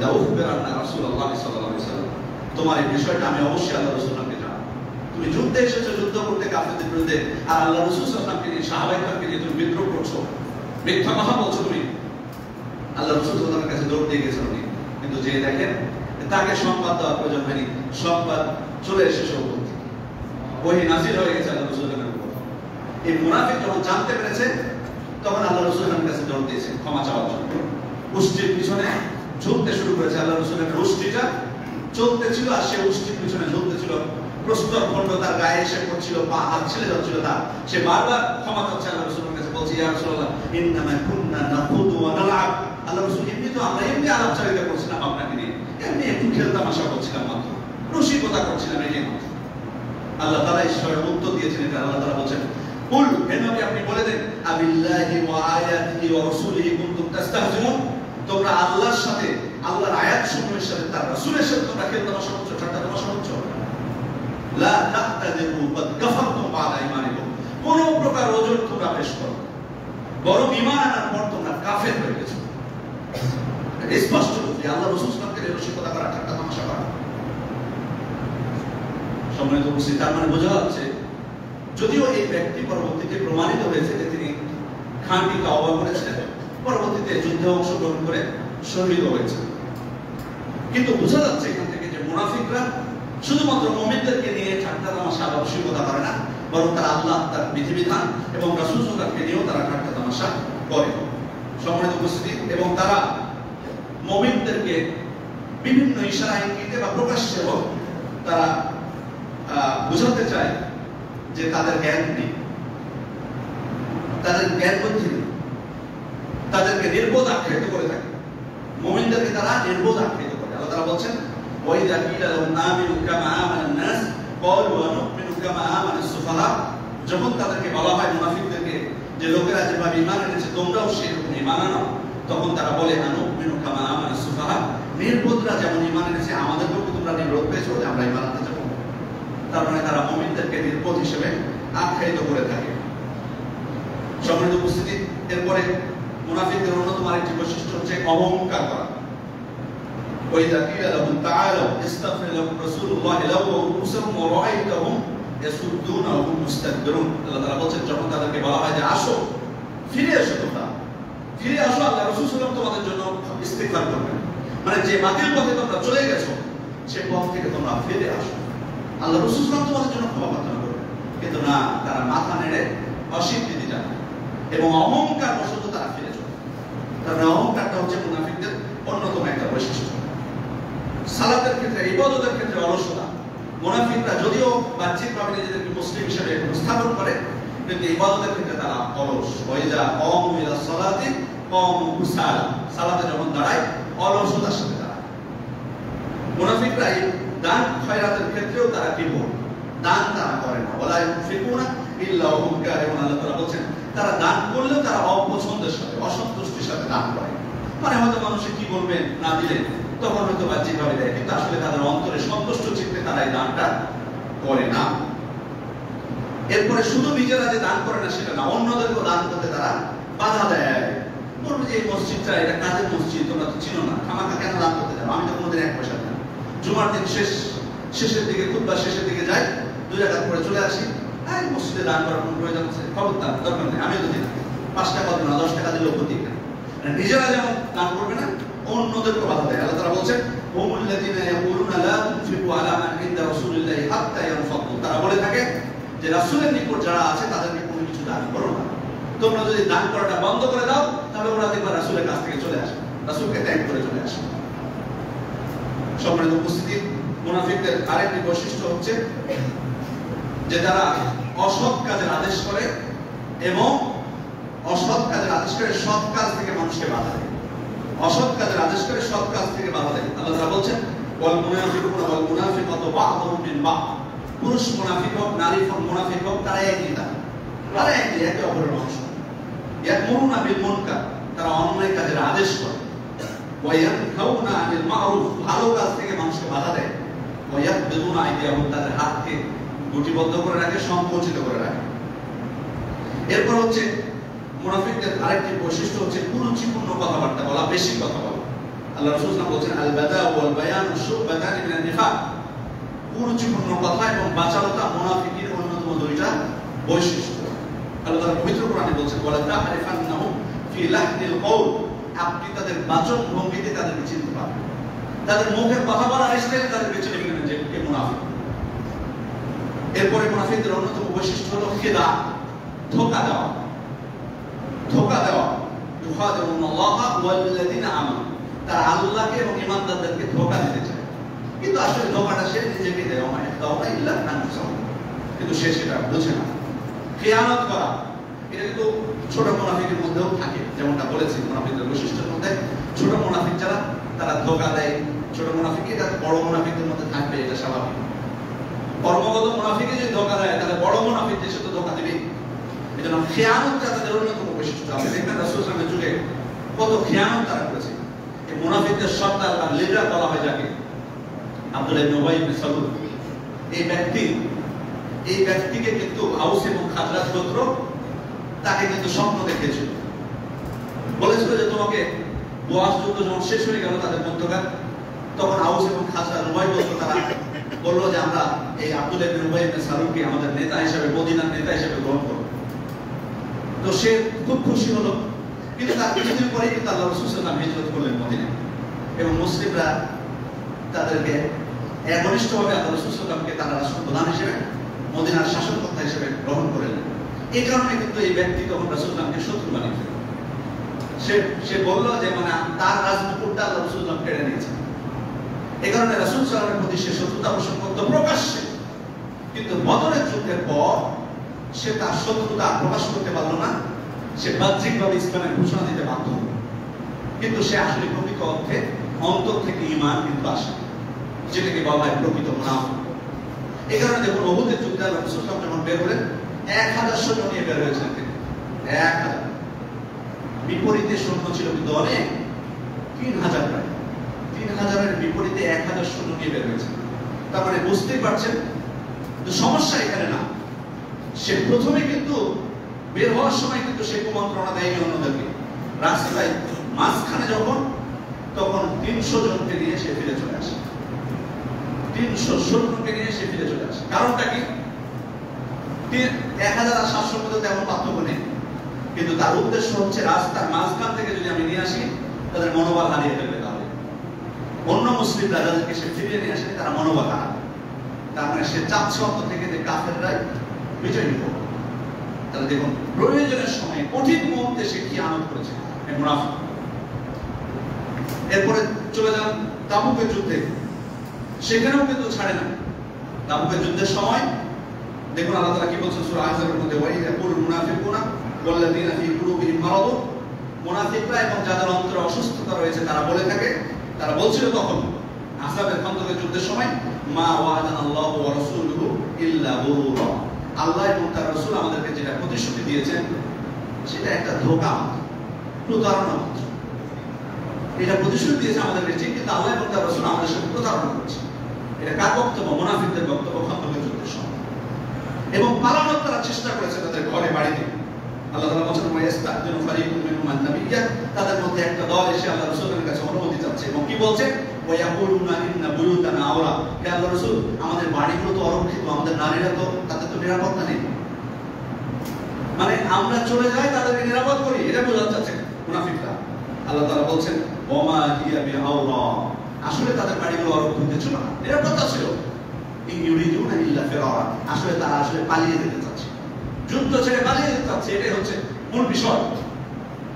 লা উখবিরান্না রাসূলুল্লাহ সাল্লাল্লাহু আলাইহি ওয়াসাল্লাম, তোমার এই বিষয়টা আমি অবশ্যই আল্লাহ রাসূলকে জানাবো। তুমি যুদ্ধে এসেছো, যুদ্ধ করতে কাফেরদের বিরুদ্ধে, আর আল্লাহ রাসূল সাল্লাল্লাহু আলাইহি ওয়াসাল্লামকে নিয়ে, সাহাবায়ে কেরামকে নিয়ে তুমি বিদ্রোহ করছো, মিথ্যা কথা বলছো তুমি। আল্লাহ রাসূল সাল্লাল্লাহু আলাইহি ওয়াসাল্লামের কাছে দৌড় দিয়ে গেছেন উনি, কিন্তু যে দেখেন তাকে সংবাদ দেওয়ার প্রয়োজন হয়নি, সংবাদ চলে এসেছে উপর থেকে, ওহী নাযিল হয়ে গেছে আল্লাহ রাসূলের উপর। এই মুনাফিক যখন জানতে পেরেছে, তখন আল্লাহ রাসূলের কাছে দৌড় দিয়েছে ক্ষমা চাওয়ার জন্য। উষ্টির পিছনে ঝুলতে শুরু করেছে। আল্লাহ রাসূলের উষ্টিটা চলতে ছিল, আর সে উষ্টির পিছনে ঝুলতে ছিল, প্রস্তর খণ্ড তার গায়ে এসে পড়ছিল, পা হাত ছেড়ে যাচ্ছিল তার। সে বারবার ক্ষমা চাচ্ছে আল্লাহ রাসূলের কাছে, বলছে, ইয়া রাসূলুল্লাহ, ইন্নামা কুননা নাখুদু ওয়া নালআব। আল্লাহ রাসূল, এমনি তো আমরা এমনি আলাপচারিতা করছিলাম আপনাকে নিয়ে, এমনি একটু খেলতামাশা করছিলাম মাত্র, রসিকতা করছিলাম, এই মাত্র। আল্লাহ তাআলা ঈশ্বরের উত্তর দিয়েছেন এটা। আল্লাহ তাআলা বলেন, কুল, হে নবী আপনি বলে দেন, আবিল্লাহি ওয়া আয়াতিহি ওয়া রাসূলিহি কুনতুম তাস্তাহজিউন, তোমরা আল্লাহর সাথে, আল্লাহর আয়াতসমূহের সাথে, তার রাসূলের সাথে তোমরা খেলতামাশা করছো, ঠাট্টা তামাশা করছো। লা তাহতাদিরু ক্বাদ কাফারতুম বা'দা ঈমানিকুম, কোন প্রকার ওজর তোমরা পেশ করো, বরং ঈমান আনার পর তোমরা কাফের হয়ে গেছো। স্পষ্ট যে আল্লাহ রাসূল সাল্লাল্লাহু আলাইহি ওয়াসাল্লামকে রসিকতা করা, ঠাট্টা তামাশা করা। সম্মানিত উপস্থিতি, তার মানে বোঝা যাচ্ছে, যদিও এই ব্যক্তি পরবর্তীতে প্রমাণিত হয়েছে যে তিনি খানটি তাওবা করেছিলেন, পরবর্তীতে যুদ্ধে অংশগ্রহণ করে শহীদ হয়েছে, কিন্তু বোঝা যাচ্ছে এখান থেকে যে মুনাফিকরা শুধুমাত্র মুমিনদেরকে নিয়ে ঠাট্টা তামাশা বা রসিকতা করে না, বরং তারা আল্লাহ, তার বিধিবিধান এবং রাসূল সাল্লাল্লাহু আলাইহি ওয়াসাল্লামকে নিয়েও তারা ঠাট্টা তামাশা করে। সম্মানিত উপস্থিতি, এবং তারা মুমিনদেরকে বিভিন্ন ইশারা ইঙ্গিতে বা প্রকাশ্যে হোক তারা বুঝাতে চায় যে তাদের জ্ঞান নেই, তাদের জ্ঞান বুদ্ধি নেই, তাদেরকে নির্বোধ আখ্যায়িত করে থাকে। মুমিনদেরকে তারা নির্বোধ আখ্যায়িত করে। আল্লাহ তাআলা বলেন, ওয়াইদা কিলা লাহুম আমিনু কামা আমানান নাস ক্বালু আনুমিনু কামা আমানাস সুফাহা, যখন তাদেরকে বলা হয় মুনাফিকদেরকে যে লোকেরা যেভাবে ঈমান এনেছে তোমরাও সেরকম ঈমান আনো, তখন তারা বলে, আনুমিনু কামা আমানাস সুফাহা, নির্বোধরা যেমন ঈমান এনেছে আমাদেরকেও তোমরা নির্বোধ পেয়েছো যে আমরা ঈমান আনতে যাব। তার মানে তারা মুমিনদেরকে নির্বোধ হিসেবে আখ্যায়িত করে থাকে। সম্মানিত উপস্থিতি, এরপরে মুনাফিকদের অন্যতম আরেকটি বৈশিষ্ট্য হচ্ছে অহংকার করা। ওয়াইদা কিলা লাহুম তাআলাউ ইস্তাগফির লাকুম রাসূলুল্লাহি লাওয়া রুউসুহুম ওয়া রাআইতাহুম ইয়াসুদ্দুনা ওয়া হুম মুস্তাকবিরুন। আল্লাহ তাআলা বলেন, যখন তাদেরকে বলা হয় যে আসো, ফিরে এসো, তোমরা ফিরে আসো, আল্লাহ রাসূল সাল্লাল্লাহু আলাইহি ওয়াসাল্লাম তোমাদের জন্য ইস্তিগফার করবেন, মানে যে বাতিল পথে তোমরা চলে গেছো সে পথ থেকে তোমরা ফিরে আসো, আল্লাহ রাসূল সাল্লাল্লাহু আলাইহি ওয়াসাল্লাম তোমাদের জন্য ক্ষমা প্রার্থনা করবেন। কিন্তু না, তারা মাথা নেড়ে অস্বীকৃতি জানায় এবং অহংকার বশত তারা ফিরে চলে। তার অহংকারটা হচ্ছে মুনাফিকদের অন্যতম একটা বৈশিষ্ট্য। সালাতের ক্ষেত্রে, ইবাদতের ক্ষেত্রে অলসতা। মুনাফিকরা যদিও বাহ্যিকভাবে নিজেদেরকে মুসলিম হিসেবে উপস্থাপন করে, কিন্তু ইবাদতের ক্ষেত্রে তারা অলস। ওয়াইদা ক্বামু ইলা সালাতি ক্বামু কুসালা, সালাতে যখন দাঁড়ায় অলসতার সাথে দাঁড়ায়। মুনাফিকরা এই দান খয়রাতের ক্ষেত্রেও তারা বিমূঢ়, দান তারা করে না। ওয়ালা ইউনফিকুনা ইল্লা ওয়া হুম কারিহুন, আল্লাহ তাআলা বলেন তারা দান করলেও তারা অপছন্দের সাথে, অসন্তুষ্টির সাথে দান করে। মানে হয়তো মানুষে কি বলবেন না দিলে তখন হয়তো বাহ্যিকভাবে দেয়, কিন্তু আসলে তাদের অন্তরে সন্তুষ্ট চিত্তে তারা এই দানটা করে না। এরপরে শুধু নিজেরা যে দান করে না সেটা না, অন্যদেরকেও দান করতে তারা বাধা দেয়। বলবে যে এই মসজিদটা এটা কাদের মসজিদ, তোমরা তো চিনো না, আমাকে কেন দান করতে যাবো, আমি তো কোনোদিন এক পয়সা দিই না। জুমার দিন শেষের দিকে, খুতবা শেষের দিকে যাই, 2 রাকাত পড়ে চলে আসি। মসজিদে দান করার কোনো প্রয়োজন আছে? খবরদার, দরকার নেই, আমিও তো দিই না। 5 টাকা দিই না, 10 টাকা দিলেও ক্ষতি না। নিজেরা যেমন দান করবে না, অন্যদেরকে বাধা দেয়। আল্লাহ তাআলা বলছেন, হুমুল্লাযীনা ইয়াকুলুনা লা তুনফিকু আলা মান ইনদা রাসূলিল্লাহি হাত্তা ইয়ানফাদু। তারা বলে থাকে যে রাসূলের নিকট যারা আছে তাদেরকে কোনো কিছু দান করো না। তোমরা যদি দান করাটা বন্ধ করে দাও, তাহলে ওরা দেখবে রাসূলের কাছ থেকে চলে আসবে, রাসূলকে ত্যাগ করে চলে আসবে। সম্মানিত উপস্থিতি, মুনাফিকদের আরেকটি বৈশিষ্ট্য হচ্ছে যে তারা অসৎ কাজের আদেশ করে এবং অসৎ কাজের আদেশ করে সৎ কাজ থেকে মানুষকে বাধা দেয়। অসৎ কাজের আদেশ করে সৎ কাজ থেকে বাধা দেয়। আল্লাহ তাআলা বলছেন, ওয়াল মুনাফিকুনা ওয়াল মুনাফিকাতু বা'দুহুম মিন বা'দ। পুরুষ মুনাফিক হোক, নারী মুনাফিক হোক, তারা একই, তারা একে অপরের অংশ। ইয়া'মুরুনা বিল মুনকার, তারা অন্যায় কাজের আদেশ করে। ওয়া ইয়ানহাউনা আনিল মা'রুফ, ভালো কাজ থেকে মানুষকে বাধা দেয়। ওয়া ইয়াকবিদুনা আইদিয়াহুম, তাদের হাতকে গুটিবদ্ধ করে রাখে, সংকুচিত করে রাখে। এরপর হচ্ছে মুনাফিকদের আরেকটি বৈশিষ্ট্য হচ্ছে কুরুচিপূর্ণ কথাবার্তা বলা, বেশি কথা বলা। আল্লাহ রাসূল সাল্লাল্লাহু আলাইহি ওয়াসাল্লাম বলেছেন, আল বাদা ওয়াল বায়ান শুবাতানি মিনান নিফাক। কুরুচিপূর্ণ কথা এবং বাচালতা মুনাফিকের অন্যতম 2টা বৈশিষ্ট্য। আল্লাহ তাআলা পবিত্র কোরআনে বলেছেন, ওয়ালা তা'রিফান্নাহুম ফি লাহনিল কওল। আপনি তাদের বাচন ভঙ্গিতে তাদেরকে চিনতে পারবেন, তাদের মুখের কথা বলার স্টাইলে তাদেরকে চিনে নেবেন যে কে মুনাফিক। এরপরে মুনাফিকদের অন্যতম বৈশিষ্ট্য হলো খিদা, ধোঁকা দেওয়া। ধোঁকা দেওয়া, ইউখাদিউনাল্লাহ ওয়াল্লাযিনা আমানু, তারা আল্লাহকে এবং ঈমানদারদেরকে ধোঁকা দিতে চায়, কিন্তু আসলে ধোঁকাটা সে নিজেকে দেয়। ওয়া ইল্লা আনফুসাহুম, কিন্তু সে সেটা বোঝে না। খিয়ানত করা, এটা কিন্তু ছোট মুনাফিকের মধ্যেও থাকে, যেমনটা বলেছি মুনাফিকদের বৈশিষ্ট্যের মধ্যে ছোট মুনাফিক যারা, তারা ধোঁকা দেয়। ছোট মুনাফিক এটা বড় মুনাফিকদের মধ্যে থাকবে, এটা স্বাভাবিক। কর্মগত মুনাফিকে যদি ধোঁকা দেয়, তাহলে বড় মুনাফিক যে সে তো ধোঁকা দিবে। এজন্য খিয়ানতটা তাদের অন্যতম বৈশিষ্ট্য। আপনি দেখবেন রাসূল সাল্লাল্লাহু আলাইহি ওয়াসাল্লামের যুগে কত খিয়ানত তারা করেছে। এই মুনাফিকদের সর্দার বা লিডার বলা হয় যাকে, আব্দুল্লাহ ইবনে উবাই ইবনে সালুল। এই ব্যক্তিকে কিন্তু আউস এবং খাজরাজ গোত্র তাকে কিন্তু স্বপ্ন দেখেছিল, বলেছিল যে তোমাকে বওয়াজ যুদ্ধ যখন শেষ হয়ে গেল তাদের মধ্যকার, তখন আউস এবং খাজরাজ উভয় গোত্র তারা বলল যে আমরা এই আব্দুল্লাহ ইবনে উবাই ইবনে সালুলকে আমাদের নেতা হিসেবে, মদিনার নেতা হিসেবে গ্রহণ করব। তো সে খুব খুশি হলো, কিন্তু তার কিছুদিন পরেই কিন্তু আল্লাহ রাসূল সাল্লাল্লাহু আলাইহি ওয়াসাল্লাম হিজরত করলেন মদিনায়, এবং মুসলিমরা তাদেরকে একনিষ্ঠভাবে আল্লাহ রাসূল সাল্লাল্লাহু আলাইহি ওয়াসাল্লামকে তারা রাষ্ট্র প্রধান হিসেবে, মদিনার শাসনকর্তা হিসেবে গ্রহণ করলেন। এই কারণে কিন্তু এই ব্যক্তি তখন রাসূল সাল্লাল্লাহু আলাইহি ওয়াসাল্লামকে শত্রু বানিয়ে ফেলল। সে বলল যে মানে তার রাজমুকুটটা আল্লাহ রাসূল সাল্লাল্লাহু আলাইহি ওয়াসাল্লাম কেড়ে নিয়েছেন। এই কারণে রাসূল সাল্লাল্লাহু আলাইহি ওয়াসাল্লামের প্রতি সে শত্রুতা পোষণ করত প্রকাশ্যে, কিন্তু বদরের যুদ্ধের পর সে তার শত্রুতা প্রকাশ করতে পারল না। সে বাহ্যিকভাবে ইসলামের ঘোষণা দিতে বাধ্য হল, কিন্তু সে আসলে প্রকৃত অর্থে অন্তর থেকে ঈমান কিন্তু আসে, যেটাকে বলা হয় প্রকৃত মুনাফিক। এই কারণে যখন উহুদের যুদ্ধে আল্লাহ রাসূল সাল্লাল্লাহু আলাইহি ওয়াসাল্লাম যখন বের হলেন, 1000 সৈন্য নিয়ে বের হয়েছিলেন তিনি। 1000 বিপরীতে সৈন্য ছিল কিন্তু অনেক, 3000 প্রায়। 3000-এর বিপরীতে 1000 সৈন্য নিয়ে বের হয়েছে। তারপরে বুঝতেই পারছেন তো সমস্যা এখানে না। সে প্রথমে কিন্তু বের হওয়ার সময় কিন্তু সে কুমন্ত্রণা দেয়নি অন্যদেরকে। রাস্তায় মাঝখানে যখন, তখন 300 জনকে নিয়ে সে ফিরে চলে আসে। 300 সৈন্যকে নিয়ে সে ফিরে চলে আসে। কারণটা কি? 1000 আর 700 মধ্যে তেমন পার্থক্য নেই, কিন্তু তার উদ্দেশ্য হচ্ছে রাস্তার মাঝখান থেকে যদি আমি নিয়ে আসি তাদের মনোবল হারিয়ে ফেলবে, তাহলে অন্য মুসলিমরা যাদেরকে সে ফিরিয়ে নিয়ে আসে তারা মনোবল হারাবে। তার মানে সে চাচ্ছে অন্তর থেকে যে কাফেররাই বিজয়ী হোক। তাহলে দেখুন, প্রয়োজনের সময় কঠিন মুহূর্তে সে খিয়ানত করেছে মুনাফিক। এরপরে চলে যান তাবুকের যুদ্ধে, সেখানেও কিন্তু ছাড়ে না। তাবুকের যুদ্ধের সময় দেখুন আল্লাহ তাআলা কি বলছেন সূরা আহজাবের মধ্যে, ওয়া ইয়াকুল মুনাফিকুনা ওয়াল্লাযিনা ফি কুলুবিহিম মারাদ। মুনাফিকরা এবং যাদের অন্তরে অসুস্থতা রয়েছে তারা বলে থাকে, তারা বলছিল তখন আহজাবের খন্দকের যুদ্ধের সময়, মা ওয়া'দানাল্লাহু ওয়া রাসূলুহু ইল্লা গুরুরা। আল্লাহ এবং তার রাসূল আমাদেরকে যেটা প্রতিশ্রুতি দিয়েছেন সেটা একটা ধোঁকা মাত্র, প্রতারণা মাত্র। এটা প্রতিশ্রুতি দিয়েছে আমাদেরকে ঠিক, কিন্তু আল্লাহ এবং তার রাসূল আমাদের সাথে প্রতারণা করেছে। এটা কার বক্তব্য? মুনাফিকদের বক্তব্য খন্দকের যুদ্ধের সময়। এবং পালানোর তারা চেষ্টা করেছে তাদের ঘরে বাড়িতে। আল্লাহ তাআলা বলেন, ওয়া ইস্তা'যিনু ফারিকুম মিনহুম আন-নাবিয়্যা তাদের মধ্যে একটা দল এসে আল্লাহ রাসূলের কাছে অনুমতি চাচ্ছে এবং কি বলছে, ওয়ায়াকুলুনা ইন্না বুয়ুতানা আওরা, হে আল্লাহর রাসূল আমাদের বাড়িগুলো তো অরক্ষিত, আমাদের নারীরা তো তাদের তো নিরাপত্তা নেই, মানে আমরা চলে যাই তাদেরকে নিরাপদ করি, এটা বোঝাতে চাচ্ছে মুনাফিকরা। আল্লাহ তাআলা বলছেন ওমা হিয়া বিআওরা, আসলে তাদের বাড়িগুলো অরক্ষিত ছিল না, নিরাপত্তা ছিল। ইন ইউরিদুনা ইল্লা ফিরারা, আসলে তারা আসলে পালিয়ে যেতে চাচ্ছে, যুদ্ধ ছেড়ে পালিয়ে যেতে চাচ্ছে, এটাই হচ্ছে মূল বিষয়।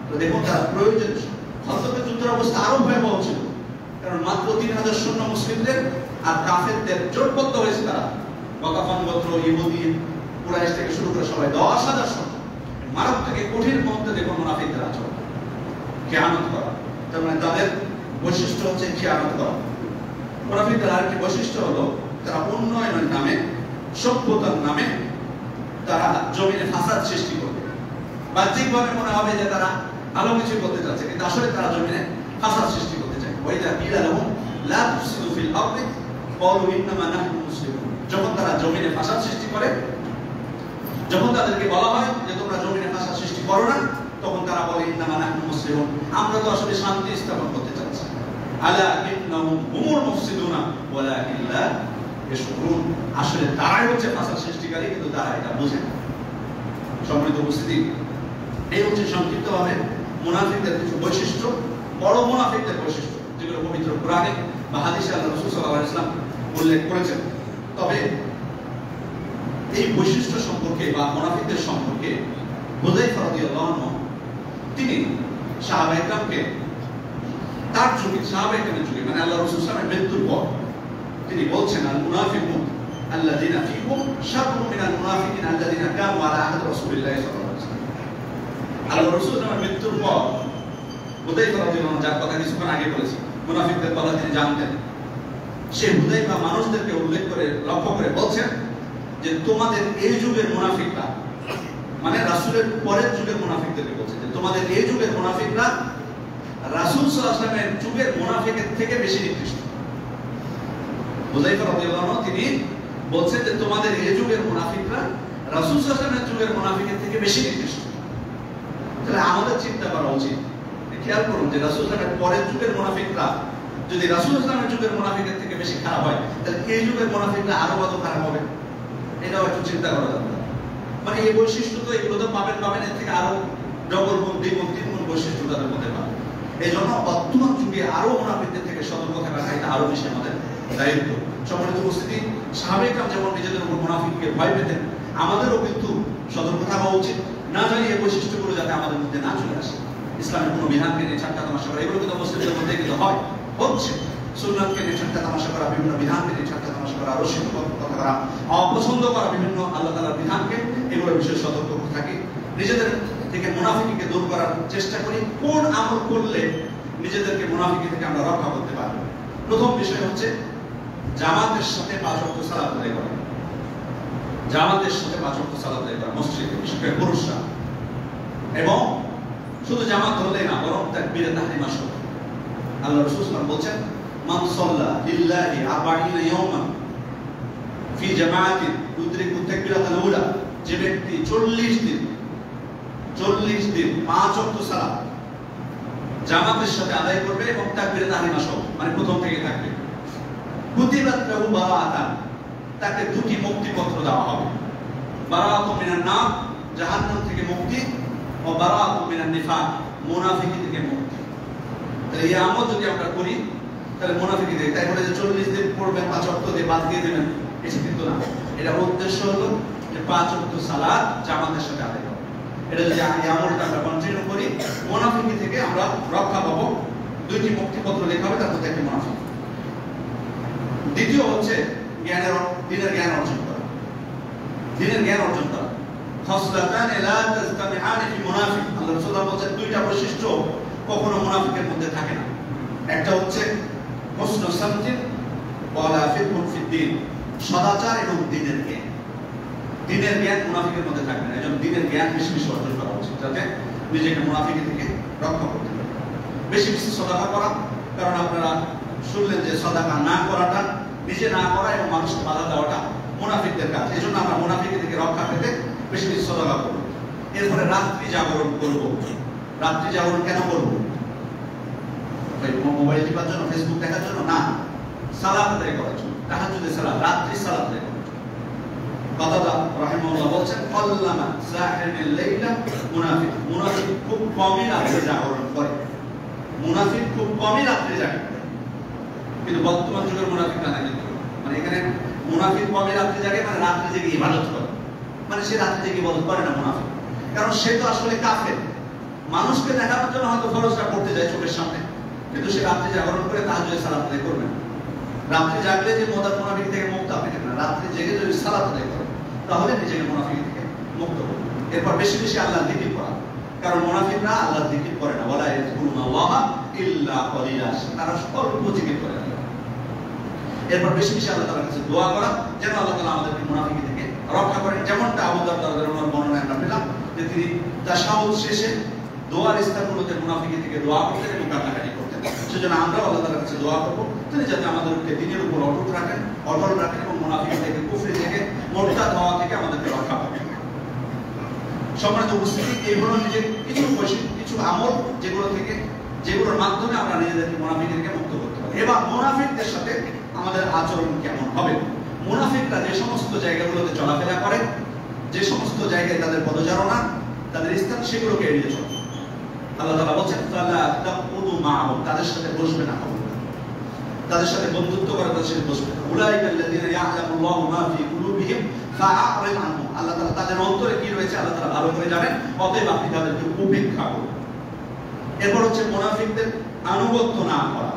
তো দেখুন তার প্রয়োজন, খন্দকের যুদ্ধের অবস্থা আরো ভয়াবহ ছিল, কারণ মাত্র 3000 সৈন্য মুসলিমদের আর কাফেরদের জোটবদ্ধ হয়েছে তারা, গতাফান গোত্র, ইহুদি, কুরাইশ থেকে শুরু করে সবাই 10,000 সৈন্য, মারাত্মক কঠিন মধ্যে দেখুন মুনাফিকদের আচরণ, খেয়ানত করা, তার মানে তাদের বৈশিষ্ট্য হচ্ছে খেয়ানত করা। মুনাফিকদের আরেকটি বৈশিষ্ট্য হলো তারা উন্নয়নের নামে, সভ্যতার নামে তারা জমিনে ফাসাদ সৃষ্টি করবে। বাহ্যিকভাবে মনে হবে যে তারা ভালো কিছু করতে চাচ্ছে, কিন্তু আসলে তারা জমিনে ফাসাদ সৃষ্টি করতে চায়। ওয়াইদা কিলা লাহুম লা তুফসিদু ফিল আরদি ক্বালু ইন্নামা নাহনু মুসলিমুন, যখন তারা জমিনে ফাসাদ সৃষ্টি করে, যখন তাদেরকে বলা হয় যে তোমরা জমিনে ফাসাদ সৃষ্টি করো না, তখন তারা বলে ইন্নামা নাহনু মুসলিমুন, আমরা তো আসলে শান্তি স্থাপন করতে চাচ্ছি। আলা ইন্নাহুম হুমুল মুফসিদুনা ওয়ালাকিন লা ইয়াশকুরুন, আসলে তারাই হচ্ছে ফাসাদ সৃষ্টিকারী, কিন্তু তারা এটা বোঝে না। সম্মানিত উপস্থিতি, এই হচ্ছে সংক্ষিপ্তভাবে মুনাফিকদের কিছু বৈশিষ্ট্য, বড় মুনাফিকদের বৈশিষ্ট্য, যেগুলো পবিত্র কোরআনে বা হাদিসে আল্লাহ রাসূল সাল্লাল্লাহু আলাইহি ওয়াসাল্লাম উল্লেখ করেছেন। তবে এই বৈশিষ্ট্য সম্পর্কে বা মুনাফিকদের সম্পর্কে হুযায়ফা রাদিয়াল্লাহু আনহু তিনি সাহাবায়ে কেরামকে তার যুগে, সাহাবায়ে কেরামের যুগে, মানে আল্লাহ রাসূল সাল্লাল্লাহু আলাইহি ওয়াসাল্লামের মৃত্যুর পর তিনি বলছেন, আল মুনাফিকুন আল্লাযিনা ফীকুম শাররুম মিনাল মুনাফিকিন আল্লাযিনা কানু আলা আহদি রাসূলিল্লাহি সাল্লাল্লাহু আলাইহি ওয়াসাল্লাম। আল্লাহ রাসূল সাল্লাল্লাহু মৃত্যুর পর হুযায়ফা রাদিয়াল্লাহু আনহু, যার কথা কিছুক্ষণ আগে বলেছি, মুনাফিকদের কথা তিনি জানতেন, সে হুযায়ফা মানুষদেরকে উল্লেখ করে, লক্ষ্য করে বলছেন যে তোমাদের এই যুগের মুনাফিকরা, মানে রাসূলের পরের যুগের মুনাফিকদেরকে বলছেন যে তোমাদের এই যুগের মুনাফিকরা রাসূল সাল্লাল্লাহু আলাইহি ওয়াসাল্লামের যুগের মুনাফিকের থেকে বেশি নিকৃষ্ট। হুযায়ফা রাদিয়াল্লাহু আনহু তিনি বলছেন যে তোমাদের এই যুগের মুনাফিকরা রাসূল সাল্লাল্লাহু আলাইহি ওয়াসাল্লামের যুগের মুনাফিকের থেকে বেশি নিকৃষ্ট। তাহলে আমাদের চিন্তা করা উচিত, খেয়াল করুন যে রাসূল সাল্লাল্লাহু আলাইহি ওয়াসাল্লামের পরের যুগের মুনাফিকরা যদি রাসূল সাল্লাল্লাহু আলাইহি ওয়াসাল্লামের যুগের মুনাফিকের থেকে বেশি খারাপ হয়, তাহলে এই যুগের মুনাফিকরা আরো কত খারাপ হবে, এটাও একটু চিন্তা করা দরকার। মানে এই বৈশিষ্ট্য তো এগুলো তো পাবেন, এর থেকে আরো ডবল গুণ, দ্বিগুণ, তিনগুণ বৈশিষ্ট্য তাদের মধ্যে পাবেন। এই জন্য বর্তমান যুগে আরো মুনাফিকদের থেকে সতর্ক থাকা, এটা আরো বেশি আমাদের দায়িত্ব। সম্মানিত উপস্থিতি, সাহাবায়ে কেরাম যেমন নিজেদের উপর মুনাফিককে ভয় পেতেন, আমাদেরও কিন্তু সতর্ক থাকা উচিত, না জানি এই বৈশিষ্ট্যগুলো যাতে আমাদের মধ্যে না চলে আসে। ইসলামের কোনো বিধানকে নিয়ে ঠাট্টা তামাশা করা, এগুলো কিন্তু মুসলিমদের মধ্যে কিন্তু হচ্ছে। সুন্নাতকে নিয়ে ঠাট্টা তামাশা করা, বিভিন্ন বিধানকে নিয়ে ঠাট্টা তামাশা করা, রসিক কথা করা, অপছন্দ করা বিভিন্ন আল্লাহ তাআলার বিধানকে, এগুলোর বিষয়ে সতর্ক থাকি। নিজেদের থেকে মুনাফিককে দূর করার চেষ্টা করি। কোন আমল করলে নিজেদেরকে মুনাফিকি থেকে আমরা রক্ষা করতে পারব? প্রথম বিষয় হচ্ছে জামাতের সাথে 5 ওয়াক্ত সালাত আদায় করা। জামাতের সাথে 5 ওয়াক্ত সালাত আদায় করা মসজিদে, বিশেষ করে পুরুষরা। এবং শুধু জামাত হলেই না, বরং তাকবীরে তাহরিমা সহ। আল্লাহ রাসূল সাল্লাল্লাহু আলাইহি ওয়াসাল্লাম বলেছেন, মান সাল্লা লিল্লাহি 40 ইয়াওমান ফি জামাআতিন ইউদরিকু তাকবীরাতাল উলা, যে ব্যক্তি 40 দিন 5 ওয়াক্ত সালাত জামাতের সাথে আদায় করবে এবং তাকবীরে তাহরিমা সহ, মানে প্রথম থেকে থাকবে, কুতিবাত লাহু বারাআতান, তাকে 2টি মুক্তিপত্র দেওয়া হবে। বারাআতুম মিনান নার, জাহান্নাম থেকে মুক্তি, ও বারাআতুম মিনান নিফাক, মুনাফিকি থেকে মুক্তি। তাহলে এই আমল যদি আমরা করি, তাহলে মুনাফিকি থেকে, তাই বলে যে 40 দিন পড়বেন 5 ওয়াক্ত দিয়ে বাদ দিয়ে দেবেন, এটা কিন্তু না। এটা উদ্দেশ্য হলো যে 5 ওয়াক্ত সালাত জামাতের সাথে আদায় করা। এটা যদি এই আমলটা আমরা কন্টিনিউ করি, মুনাফিকি থেকে আমরা রক্ষা পাবো। 2টি মুক্তিপত্র লেখা হবে, তার মধ্যে একটা মুনাফিক। দ্বিতীয় হচ্ছে দিনের জ্ঞান অর্জন করা। দিনের জ্ঞান অর্জন করা। খাসলাতান লা তাজতামিআন ফি মুনাফিক, আল্লাহ রাসূল বলেছেন 2টা বৈশিষ্ট্য কখনো মুনাফিকের মধ্যে থাকে না। একটা হচ্ছে হুসনু সামতিন ওয়ালা ফিকুন ফিদ্দিন, সদাচার এবং দিনের জ্ঞান। দিনের জ্ঞান মুনাফিকের মধ্যে থাকে না। এজন্য দিনের জ্ঞান বেশি বেশি অর্জন করা উচিত, যাতে নিজেকে মুনাফিকি থেকে রক্ষা করতে পারে। বেশি বেশি সাদাকা করা, কারণ আপনারা শুনলেন যে সাদাকা না করাটা, নিজে না করা এবং মানুষকে বাধা দেওয়াটা মুনাফিকদের কাজ। এজন্য আমরা মুনাফিকি থেকে রক্ষা পেতে বেশি বেশি সাদাকা করব। এরপরে রাত্রি জাগরণ করব। রাত্রি জাগরণ কেন করব? মোবাইল টিপার জন্য, ফেসবুক দেখার জন্য না, সালাত আদায় করার জন্য, তাহাজ্জুদের সালাত, রাত্রি সালাত আদায় করার জন্য। কাতাদা রাহিমাহুল্লাহ বলছেন কাল্লামা সাহিরুল লাইলা মুনাফিক, মুনাফিক খুব কমই রাতে জাগরণ করে, মুনাফিক খুব কমই রাতে জাগে। কিন্তু বর্তমান যুগের মুনাফিকরা না, কিন্তু মানে এখানে মুনাফিক কমই রাতে জাগে, মানে রাতে জেগে ইবাদত করে, মানে সে রাতে জেগে ইবাদত করে না মুনাফিক, কারণ সে তো আসলে কাফের। মানুষকে দেখানোর জন্য হয়তো ফরজটা করতে যায় চোখের সামনে, কিন্তু সে রাত্রে জাগরণ করে তাহাজ্জুদের সালাত আদায় করবে না। রাত্রে জাগলে যে মুনাফিক থেকে মুক্ত আপনি না, রাত্রে জেগে যদি সালাত আদায় করে তাহলে নিজেকে মুনাফিক থেকে মুক্ত করবে। এরপর বেশি বেশি আল্লাহর জিকির করা, কারণ মুনাফিকরা আল্লাহর জিকির করে না, ওয়ালা ইয়াযকুরুনাল্লাহ ইল্লা কলিলা, তারা অল্প জিকির করে। এরপর বেশি বেশি আল্লাহ তাআলার কাছে দোয়া করা যেন আল্লাহ তাআলা আমাদেরকে মুনাফিক থেকে রক্ষা করেন। যেমনটা আবু দারদা রাদিয়াল্লাহু আনহু বর্ণনায় আমরা পেলাম যে তিনি তাশাহুদ শেষে দোয়ার স্থানগুলোতে মুনাফিকি থেকে দোয়া করতেন এবং কান্নাকাটি করতেন। সেজন্য আমরা আল্লাহ তাআলার কাছে দোয়া করব তিনি যাতে আমাদেরকে দ্বীনের উপর অটুট রাখেন, অটল রাখেন এবং মুনাফিকি থেকে, কুফরি থেকে, মুরতাদ হওয়া থেকে আমাদেরকে রক্ষা করেন। সম্মানিত উপস্থিতি, এই হলো নিজের কিছু আমল যেগুলোর মাধ্যমে আমরা নিজেদেরকে মুনাফিকদেরকে মুক্ত করতে পারি। এবার মুনাফিকদের সাথে আমাদের আচরণ কেমন হবে? মুনাফিকরা যে সমস্ত জায়গাগুলোতে চলাফেরা করে, যে সমস্ত জায়গায় তাদের পদচারণা, তাদের স্থান, সেগুলোকে এড়িয়ে চলে। আল্লাহ তাআলা বলেন ফালা তাকুদু মাআহুম, তাদের সাথে বসবে না, তাদের সাথে বন্ধুত্ব করে তাদের সাথে বসবে না। উলাইকাল্লাযীনা ইয়া'লামুল্লাহু মা ফি কুলুবিহিম ফাআরিদ আনহুম, আল্লাহ তাআলা তাদের অন্তরে কি রয়েছে আল্লাহ তাআলা ভালো করে জানেন, অতএব আপনি তাদেরকে উপেক্ষা করুন। এরপর হচ্ছে মুনাফিকদের আনুগত্য না করা।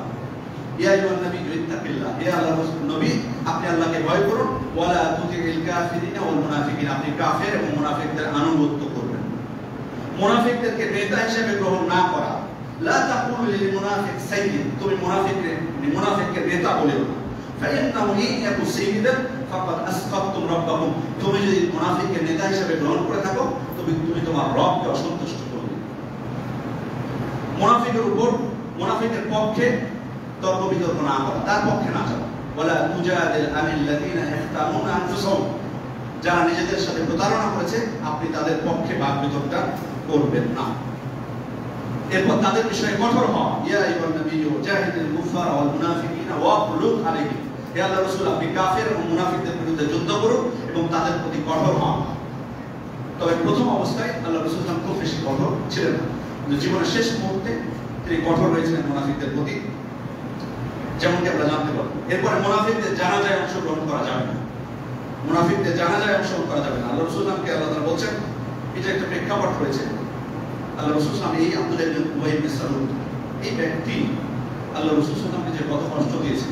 ইয়া আইয়ুহান নাবিয়্যু ইত্তাকিল্লাহ, হে আল্লাহর নবী আপনি আল্লাহকে ভয় করুন। ওয়ালা তুতি'ল কাফিরিনা ওয়াল মুনাফিকিন, আপনি কাফের এবং মুনাফিকদের আনুগত্য করবেন। মুনাফিকদেরকে নেতা হিসেবে গ্রহণ না করা। লা তাকুলু লিল মুনাফিক সাইয়্যিদ, তুমি মুনাফিককে নেতা বলিও না। ফাইন্নাহু ইয়াকু সাইয়্যিদান ফাকাদ আসকাতুম রাব্বাকুম, তুমি যদি মুনাফিককে নেতা হিসেবে গ্রহণ করে থাকো তুমি তোমার রবকে অসন্তুষ্ট করবে। মুনাফিকের পক্ষে তর্ক বিতর্ক না করা, তার পক্ষে না যাওয়া। ওয়ালা তুজাদিল আনিল্লাযীনা ইখতানুনা আনফুসাহুম, যারা নিজেদের সাথে প্রতারণা করেছে আপনি তাদের পক্ষে বাদ বিতর্কটা করবেন না। এরপর তাদের বিষয়ে কঠোর হওয়া। ইয়া আইয়ুহান নাবিয়্যু জাহিদিল কুফারা ওয়াল মুনাফিকিনা ওয়াগলুদ আলাইহিম, হে আল্লাহর রাসূল আপনি কাফের এবং মুনাফিকদের বিরুদ্ধে যুদ্ধ করুন এবং তাদের প্রতি কঠোর হন। তবে প্রথম অবস্থায় আল্লাহর রাসূল খুব বেশি কঠোর ছিলেন না, কিন্তু জীবনের শেষ মুহূর্তে তিনি কঠোর হয়েছিলেন মুনাফিকদের প্রতি, যেমনটি আমরা জানতে পারব। এরপরে মুনাফিকদের জানাজায় অংশগ্রহণ করা যাবে না, মুনাফিকদের জানাজায় অংশগ্রহণ করা যাবে না। আল্লাহর রাসূল আল্লাহ তাআলা বলেন, এটা একটা প্রেক্ষাপট রয়েছে। আল্লাহর রাসূল এই আব্দুল্লাহ ইবনে উবাই ইবনে সালুল, এই ব্যক্তি আল্লাহর রাসূল সাল্লাল্লাহু আলাইহি ওয়াসাল্লামকে যে কত কষ্ট দিয়েছে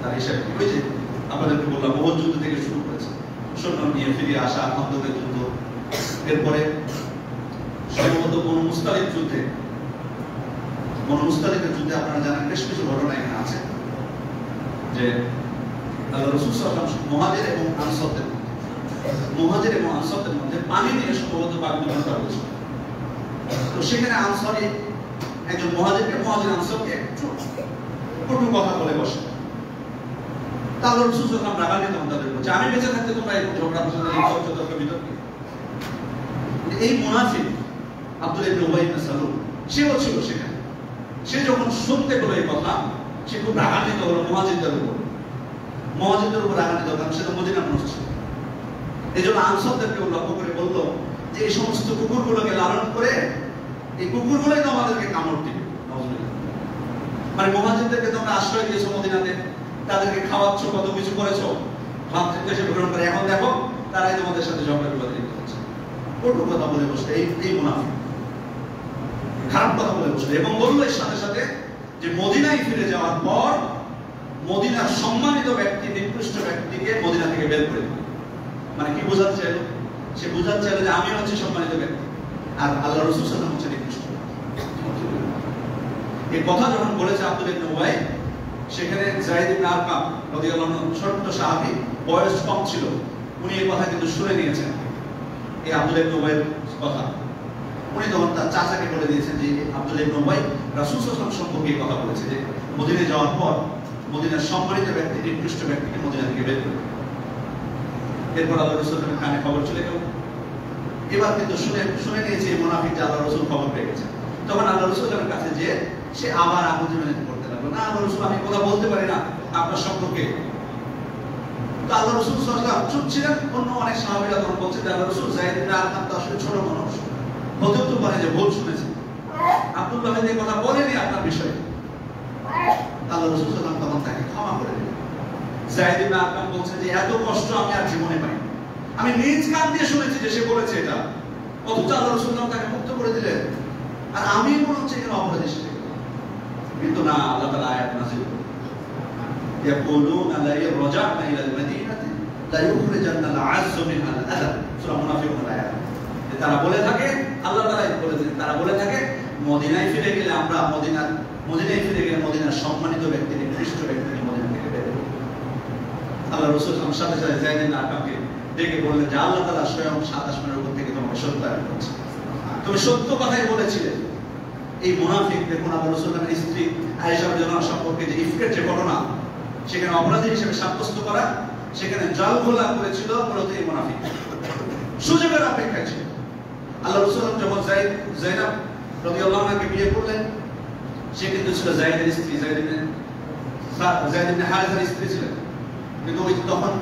তার হিসাব কি হয়েছে? আপনাদেরকে বললাম বহু যুদ্ধ থেকে শুরু করেছে, সৈন্য নিয়ে ফিরে আসা, খন্দকের যুদ্ধ, এরপরে সম্ভবত বনু মুস্তালিক যুদ্ধে, বনু মুস্তালিকের যুদ্ধে আপনারা জানেন বেশ কিছু ঘটনা এখানে আছে যে আল্লাহর রাসূল সাল্লাল্লাহু আলাইহি ওয়াসাল্লাম মুহাজির এবং আনসারদের মধ্যে পানি নিয়ে সম্ভবত বাগবিতণ্ডা করা হয়েছিল। তো সেখানে আনসারী একজন মুহাজির আনসারকে কটু কথা বলে বসে। আল্লাহর রাসূল সাল্লাল্লাহু আলাইহি ওয়াসাল্লাম রাগান্বিত হন তাদের উপর, আমি বেঁচে থাকতে তোমরা এই ঝগড়া বিতর্ক বিতর্কে। এই মুনাফিক আব্দুল্লাহ ইবনে উবাই ইবনে সালুল সেও ছিল সেখানে। সে যখন শুনতে পেল এই কথা সে খুব রাগান্বিত হলো মুহাজিরদের উপর রাগান্বিত, কারণ সে তো মদিনার মানুষ ছিল। এই জন্য আনসারদেরকে লক্ষ্য করে বললো যে এই সমস্ত কুকুরগুলোকে লালন করে এই কুকুরগুলোই তো আমাদেরকে কামড় দিবে। মানে মুহাজিরদেরকে তোমরা আশ্রয় দিয়েছো মদিনাতে, তাদেরকে খাওয়াচ্ছ, কত কিছু করেছো, ভাতৃত্ব হিসেবে গ্রহণ করে, এখন দেখো তারাই তোমাদের সাথে ঝগড়া বিবাদ লিপ্ত হচ্ছে। কটু কথা বলে বসলে এই মুনাফিক খারাপ কথা বলে বসলে, এবং বললো এর সাথে সাথে যে মদিনায় ফিরে যাওয়ার পর মদিনার সম্মানিত ব্যক্তি, নিকৃষ্ট ব্যক্তিকে মদিনা থেকে বের করে দিবে। মানে কি বোঝাতে চাইলো? সে বোঝাতে চাইলো যে আমি হচ্ছে সম্মানিত ব্যক্তি আর আল্লাহ রাসূল সাল্লাল্লাহু আলাইহি ওয়াসাল্লাম হচ্ছে নিকৃষ্ট। এই কথা যখন বলেছে আব্দুল্লাহ ইবনে উবাই, সেখানে যায়েদ ইবনে আরকাম রাদিয়াল্লাহু আনহু ছোট্ট সাহাবী, বয়স কম ছিল, উনি এই কথা কিন্তু শুনে নিয়েছেন এই আব্দুল্লাহ ইবনে উবাইয়ের কথা। উনি তখন তার চাচাকে বলে দিয়েছেন যে আব্দুল্লাহ ইবনে উবাই রাসূল সাল্লাল্লাহু আলাইহি ওয়াসাল্লাম সম্পর্কে এই কথা বলেছে যে মদিনায় যাওয়ার পর মদিনার সম্মানিত ব্যক্তি, নিকৃষ্ট ব্যক্তিকে মদিনা থেকে বের করে। এরপর আল্লাহর রাসূলের কানে খবর চলে গেল। এবার কিন্তু শুনে নিয়েছে এই মুনাফিক যে আল্লাহর রাসূল খবর পেয়ে গেছে। তখন আল্লাহর রাসূলের কাছে যে সে আবার আপত্তি করতে লাগলো, না আল্লাহ রাসূল আমি কথা বলতে পারি না আপনার সম্পর্কে। তো আল্লাহ রাসূল সাল্লাল্লাহু আলাইহি ওয়াসাল্লাম চুপ ছিলেন। অন্য অনেক সাহাবীরা তখন বলছে যে আল্লাহ রাসূল যায়েদ ইবনে আরকাম তো আসলে ছোট মানুষ, হতেও তো পারে যে ভুল শুনেছে, আব্দুল্লাহ এই কথা বলেনি আপনার বিষয়ে। আল্লাহ রাসূল সাল্লাল্লাহু আলাইহি ওয়াসাল্লাম তখন তাকে ক্ষমা করে দিলেন। যায়েদ ইবনে আরকাম বলছে যে এত কষ্ট আমি আর জীবনে পাইনি, আমি নিজ কান দিয়ে শুনেছি যে সে বলেছে এটা, অথচ আল্লাহ রাসূল তাকে মুক্ত করে দিলেন, আর আমি মনে হচ্ছে এখানে অপরাধী হিসেবে। কিন্তু না, আল্লাহ তাআলা আয়াত নাযিল করলেন, ইয়াকুলুনা লা ইয়ারজা'না ইলা আল-মাদিনাতি লা ইউখরিজান্না আল-'আযযু মিনহা আল-আযাব, সূরা মুনাফিকুন আয়াত। তারা বলে থাকে, আল্লাহ তাআলা বলেছেন, তারা বলে থাকে মদিনায় ফিরে গেলে আমরা মদিনায় ফিরে গেলে মদিনার সম্মানিত ব্যক্তিকে, নিকৃষ্ট ব্যক্তিকে মদিনা থেকে বের করব। আল্লাহ রাসূল সাল্লাল্লাহু আলাইহি ওয়াসাল্লাম যায়েদ ইবনে আরকামকে ডেকে বললেন যে আল্লাহ তাআলা স্বয়ং 7 আসমানের উপর থেকে তোমাকে সত্যায়ন করেছে, তুমি সত্য কথাই বলেছিলে। এই মুনাফিক দেখুন, আল্লাহ রাসূলের স্ত্রী আয়েশা রাদিয়াল্লাহু আনহা সম্পর্কে যে ইফকের যে ঘটনা, সেখানে অপরাধী হিসেবে সাব্যস্ত করা, সেখানে জাল খোলা করেছিল মূলত এই মুনাফিক, সুযোগের অপেক্ষায় ছিল। আল্লাহ রাসূল যখন যায়েনাব রাদিয়াল্লাহু আনহাকে বিয়ে করলেন, সে কিন্তু ছিল যায়েদের স্ত্রী, যায়েদ ইবনে হারিসার স্ত্রী ছিলেন। কিন্তু ওই তখন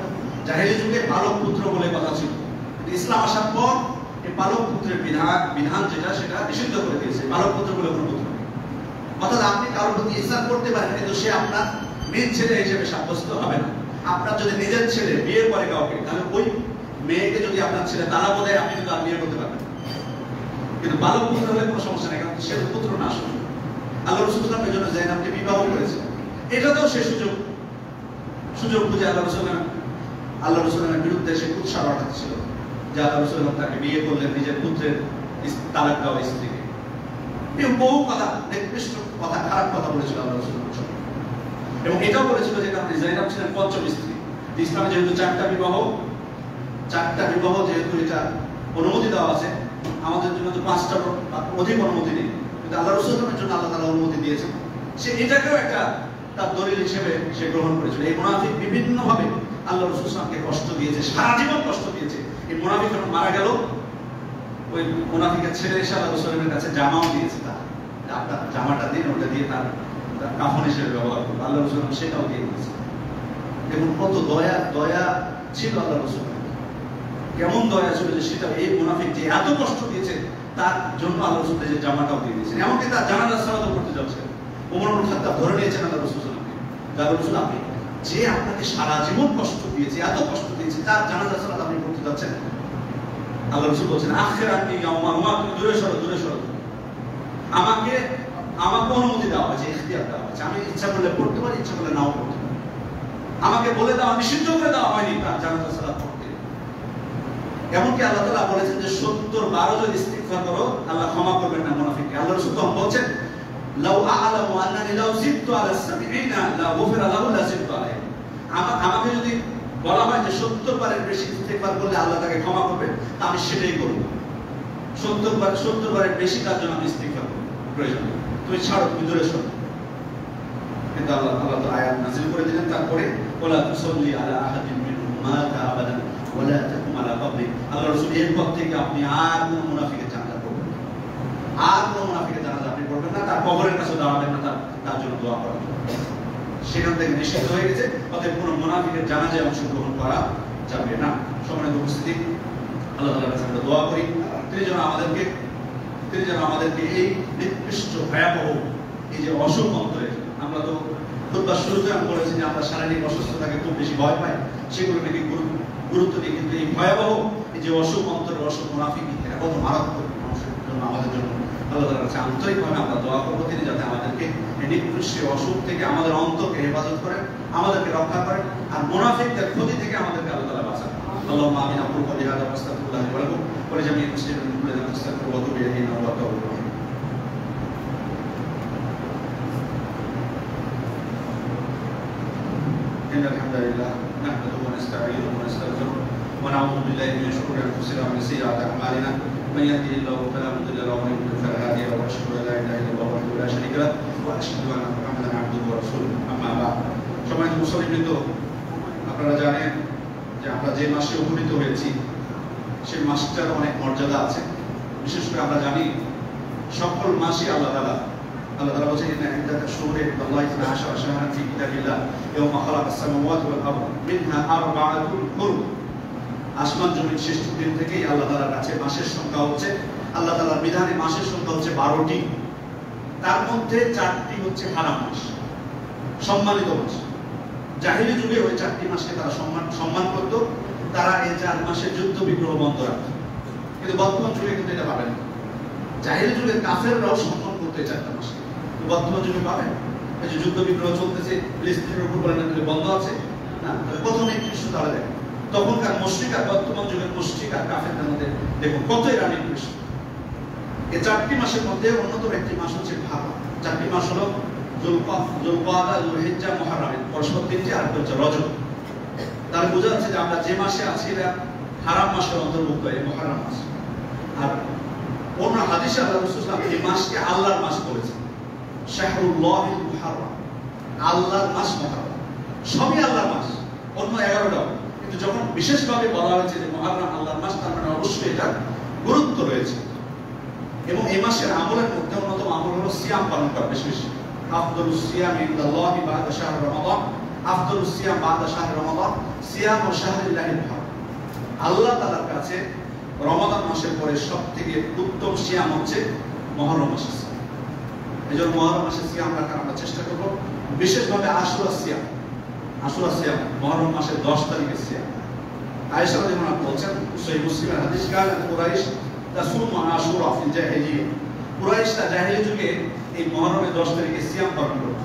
জাহেলি যুগে বালক পুত্র বলে কথা ছিল, ইসলাম আসার পর এই বালক পুত্রের বিধান যেটা সেটা নিষিদ্ধ করে দিয়েছে। বালক পুত্র বলে কোনো পুত্র নেই, অর্থাৎ আপনি কারোর প্রতি ইহসান করতে পারেন, কিন্তু সে আপনার নিজ ছেলে হিসেবে সাব্যস্ত হবে না। আপনার যদি নিজের ছেলে বিয়ে করে কাউকে, তাহলে ওই মেয়েকে যদি আপনার ছেলে তারা বলে, আপনি কিন্তু আর বিয়ে করতে পারবেন। কিন্তু বালক পুত্র হলে কোনো সমস্যা নেই, কারণ সে পুত্র না আসলে। আল্লাহ রাসূল সাল্লাল্লাহু আলাইহি ওয়াসাল্লাম এই জন্য যায়েনাবকে বিবাহ করেছে। এটাতেও সে সুযোগ বুঝে আল্লাহ রাসূলের বিরুদ্ধে সে কুৎসা রটাচ্ছিল, যে আল্লাহ রাসূল তাকে বিয়ে করলেন নিজের পুত্রের তালাক দেওয়া স্ত্রীকে। বহু কথা, নিকৃষ্ট কথা, খারাপ কথা বলেছিল আল্লাহ রাসূল, এবং এটাও বলেছিল যে কারণে যায়েনাব ছিলেন পঞ্চম স্ত্রী। ইসলামে যেহেতু 4টা বিবাহ যেহেতু এটা অনুমতি দেওয়া আছে, আমাদের জন্য তো 5টার অধিক অনুমতি নেই, কিন্তু আল্লাহ রাসূলের জন্য আল্লাহ তাআলা অনুমতি দিয়েছেন। সে এটাকেও একটা তার দলিল হিসেবে সে গ্রহণ করেছিল। এই মুনাফিক বিভিন্ন ভাবে আল্লাহ রাসূল সাল্লাল্লাহু আলাইহি ওয়াসাল্লামকে কষ্ট দিয়েছে, সারা জীবন কষ্ট দিয়েছে। এই মুনাফিক যখন মারা গেল, ওই মুনাফিকের ছেলে এসে আল্লাহ রাসূলের কাছে জামাও দিয়েছে, তার আপনার জামাটা দিন, ওটা দিয়ে তার কাফন হিসেবে ব্যবহার করবে। আল্লাহ রাসূল সেটাও দিয়ে দিয়েছে। দেখুন কত দয়া ছিল আল্লাহ রাসূলের, কেমন দয়া ছিল যে সেটা এই মুনাফিক যে এত কষ্ট দিয়েছে তার জন্য আল্লাহ রাসূল যে জামাটাও দিয়ে দিয়েছেন। এমনকি তার জানাজা সালাতও করতে যাচ্ছে, ওমর ইবনে খাত্তাব ধরে নিয়েছেন আল্লাহ রাসূল সাল্লাল্লাহু আলাইহি ওয়াসাল্লামকে, আল্লাহ রাসূল আপনি যে আপনাকে সারা জীবন কষ্ট দিয়েছে, এত কষ্ট দিয়েছে, তার জানাজা সালাত আপনি করতে যাচ্ছেন। আল্লাহ রাসূল বলেছেন আখিরাতনি ইয়াউমা তুমি দূরে সরো, আমাকে অনুমতি দেওয়া হয়েছে, ইখতিয়ার দেওয়া হয়েছে, আমি ইচ্ছা করলে পড়তে পারি, ইচ্ছা করলে নাও পড়তে পারি। আমাকে বলে দেওয়া, নিষিদ্ধ করে দেওয়া হয়নি তার জানাজা সালাত পড়তে। এমনকি আল্লাহ তাআলা বলেছেন যে 70 যদি ইস্তিগফার করো আল্লাহ ক্ষমা করবেন না মুনাফিককে। আল্লাহ রাসূল তখন বলছেন লাউ আ'লামু আন্নানি লাউ জিদতু আলা সাবিঈনা লা গুফিরা লাহু লা জিদতু আলাইহি। আমাকে যদি বলা হয় যে 70 বারের বেশি ইস্তিগফার করলে আল্লাহ তাকে ক্ষমা করবে, তা আমি সেটাই করব। 70 বারের বেশি তার জন্য আমি ইস্তিগফার করব, প্রয়োজন নেই, তুমি ছাড়ো, তুমি দূরে সরো। কিন্তু আল্লাহ তো আয়াত নাযিল করে দিলেন তারপরে, ওয়ালা তুসাল্লি আলা আহাদিন মিনহুম মাতা আবাদান ওয়ালা তাকুম আলা কবরি। আল্লাহ রাসূল এরপর থেকে আপনি আর কোন মুনাফিকের জানাজা পড়বেন না, আর কোন মুনাফিকের জানাজা আপনি পড়বেন না, তার কবরের কাছে দাঁড়াবেন না, তার জন্য দোয়া করবেন। সেখান থেকে নিষিদ্ধ হয়ে গেছে, অতএব কোন মুনাফিকের জানাজায় অংশগ্রহণ করা যাবে না। সম্মানিত উপস্থিতি, আল্লাহ তাআলার কাছে আমরা দোয়া করি তিনি যেন আমাদেরকে এই নিকৃষ্ট ভয়াবহ এই যে অসুখ অন্তরে, আমরা তো খুতবার শুরুতে আমি বলেছি যে আমরা শারীরিক অসুস্থতাকে খুব বেশি ভয় পাই, সেগুলো নাকি গুরুত্ব দিই, কিন্তু এই ভয়াবহ এই যে অসুখ অন্তরের অসুখ মুনাফিক, এটা কত মারাত্মক মানুষের জন্য, আমাদের জন্য। আল্লাহ তাআলার কাছে আন্তরিকভাবে আমরা দোয়া করবো তিনি যাতে আমাদেরকে এই নিকৃষ্ট অসুখ থেকে আমাদের অন্তরকে হেফাজত করেন, আমাদেরকে রক্ষা করেন, আর মুনাফিকদের ক্ষতি থেকে আমাদেরকে আল্লাহ তাআলা বাঁচান। আল্লাহুম্মা আমিন। আকুলু কওলি হাযা ওয়া আস্তাগফিরুল্লাহ লি ওয়া লাকুম ওয়া লিজামিইল মুসলিমিনা মিন কুল্লি যামবিন ফাস্তাগফিরুহু ওয়া তুবু ইলাইহি ইন্নাহু হুয়াত তাওয়াবুর রাহিম। إن الحمد لله نحمده ونستعينه ونستغفره ونعوذ بالله من شرور أنفسنا ومن سيئات أعمالنا من يهده الله فلا مضل له ومن يضلل فلا هادي له وأشهد أن لا إله إلا الله وحده لا شريك له وأشهد أن محمدا عبده ورسوله أما بعد। সম্মানিত মুসলিমবৃন্দ, আপনারা জানেন যে আমরা যে মাসে উপনীত হয়েছি সেই মাসটার অনেক মর্যাদা আছে। বিশেষ করে আমরা জানি সকল মাসই আল্লাহ তাআলা আল্লাহ তাআলা বলেছেন ইন্না ইদ্দাতাশ শুহুরি ইনদাল্লাহি 12 শাহরান ফি কিতাবিল্লাহ ইয়াওমা খালাকাস সামাওয়াতি ওয়াল আরদ মিনহা আরবাআতুন হুরুম। আসমান জমিন সৃষ্টির দিন থেকেই আল্লাহ তাআলার কাছে মাসের সংখ্যা হচ্ছে, আল্লাহ তাআলার বিধানে মাসের সংখ্যা হচ্ছে 12টি। তার মধ্যে 4টি হচ্ছে হারাম মাস, সম্মানিত মাস। জাহিলি যুগে ওই 4টি মাসকে তারা সম্মান করত, তারা এই 4 মাসের যুদ্ধ বিগ্রহ বন্ধ রাখত। কিন্তু বর্তমান যুগে কিন্তু এটা পাবেন না। জাহিলি যুগে কাফেররাও সম্মান করতে এই 4টা মাসকে, বর্তমান যুগে পাবেন। এই যে যুদ্ধ বিগ্রহ চলতেছে, ফিলিস্তিনের উপর বলেন বন্ধ আছে না, প্রথমে কিছু তারা দেখেন। তখনকার মুশরিক আর বর্তমান যুগের মুশরিক আর কাফেরদের মধ্যে দেখুন কতই রানিং কৃষ্ণ। এই 4টি মাসের মধ্যে অন্যতম একটি মাস হচ্ছে ভাবা। 4টি মাস হলো যুলকাদা, যুলহিজ্জা, মুহররম। পরস্পর 3টি, আর হচ্ছে রজব। তাহলে বোঝা যাচ্ছে যে আমরা যে মাসে আছি এটা হারাম মাসের অন্তর্ভুক্ত, এই মুহররম মাস। আর অন্য হাদিসে আল্লাহ রাসূল সাল্লাল্লাহু আলাইহি ওয়াসাল্লাম এই মাসকে আল্লাহর মাস বলেছেন, শাহরুল্লাহিল মুহররম, আল্লাহর মাস মুহররম। সবই আল্লাহর মাস, অন্য 11টাও। কিন্তু যখন বিশেষভাবে বলা হয়েছে যে মুহররম আল্লাহর মাস, তার মানে অবশ্যই এটা গুরুত্ব রয়েছে। এবং এই মাসের আমলের মধ্যে অন্যতম আমল হলো সিয়াম পালন করা। বেশি বেশি আফদালুস সিয়াম ইনদাল্লাহি বা'দা শাহর রমাদান, আফদালুস সিয়াম বা'দা শাহর রমাদান সিয়াম ও শাহরিল্লাহিল মুহররম। আল্লাহ তাআলার কাছে রমাদান মাসের পরে সবথেকে উত্তম সিয়াম হচ্ছে মুহররম মাসের সিয়াম। এজন্য মুহররম মাসের সিয়াম রাখার আমরা চেষ্টা করব। বিশেষভাবে আশুরা সিয়াম, আশুরা সিয়াম মুহররম মাসের 10 তারিখের সিয়াম। আয়েশা রাদিয়াল্লাহু আনহা বলেন, সহিহ মুসলিমের হাদিস, কানাত কুরাইশ তাসুমু আশুরা ফিল জাহিলিয়া। কুরাইশরা জাহিলি যুগে এই মুহররমের 10 তারিখে সিয়াম পালন করত।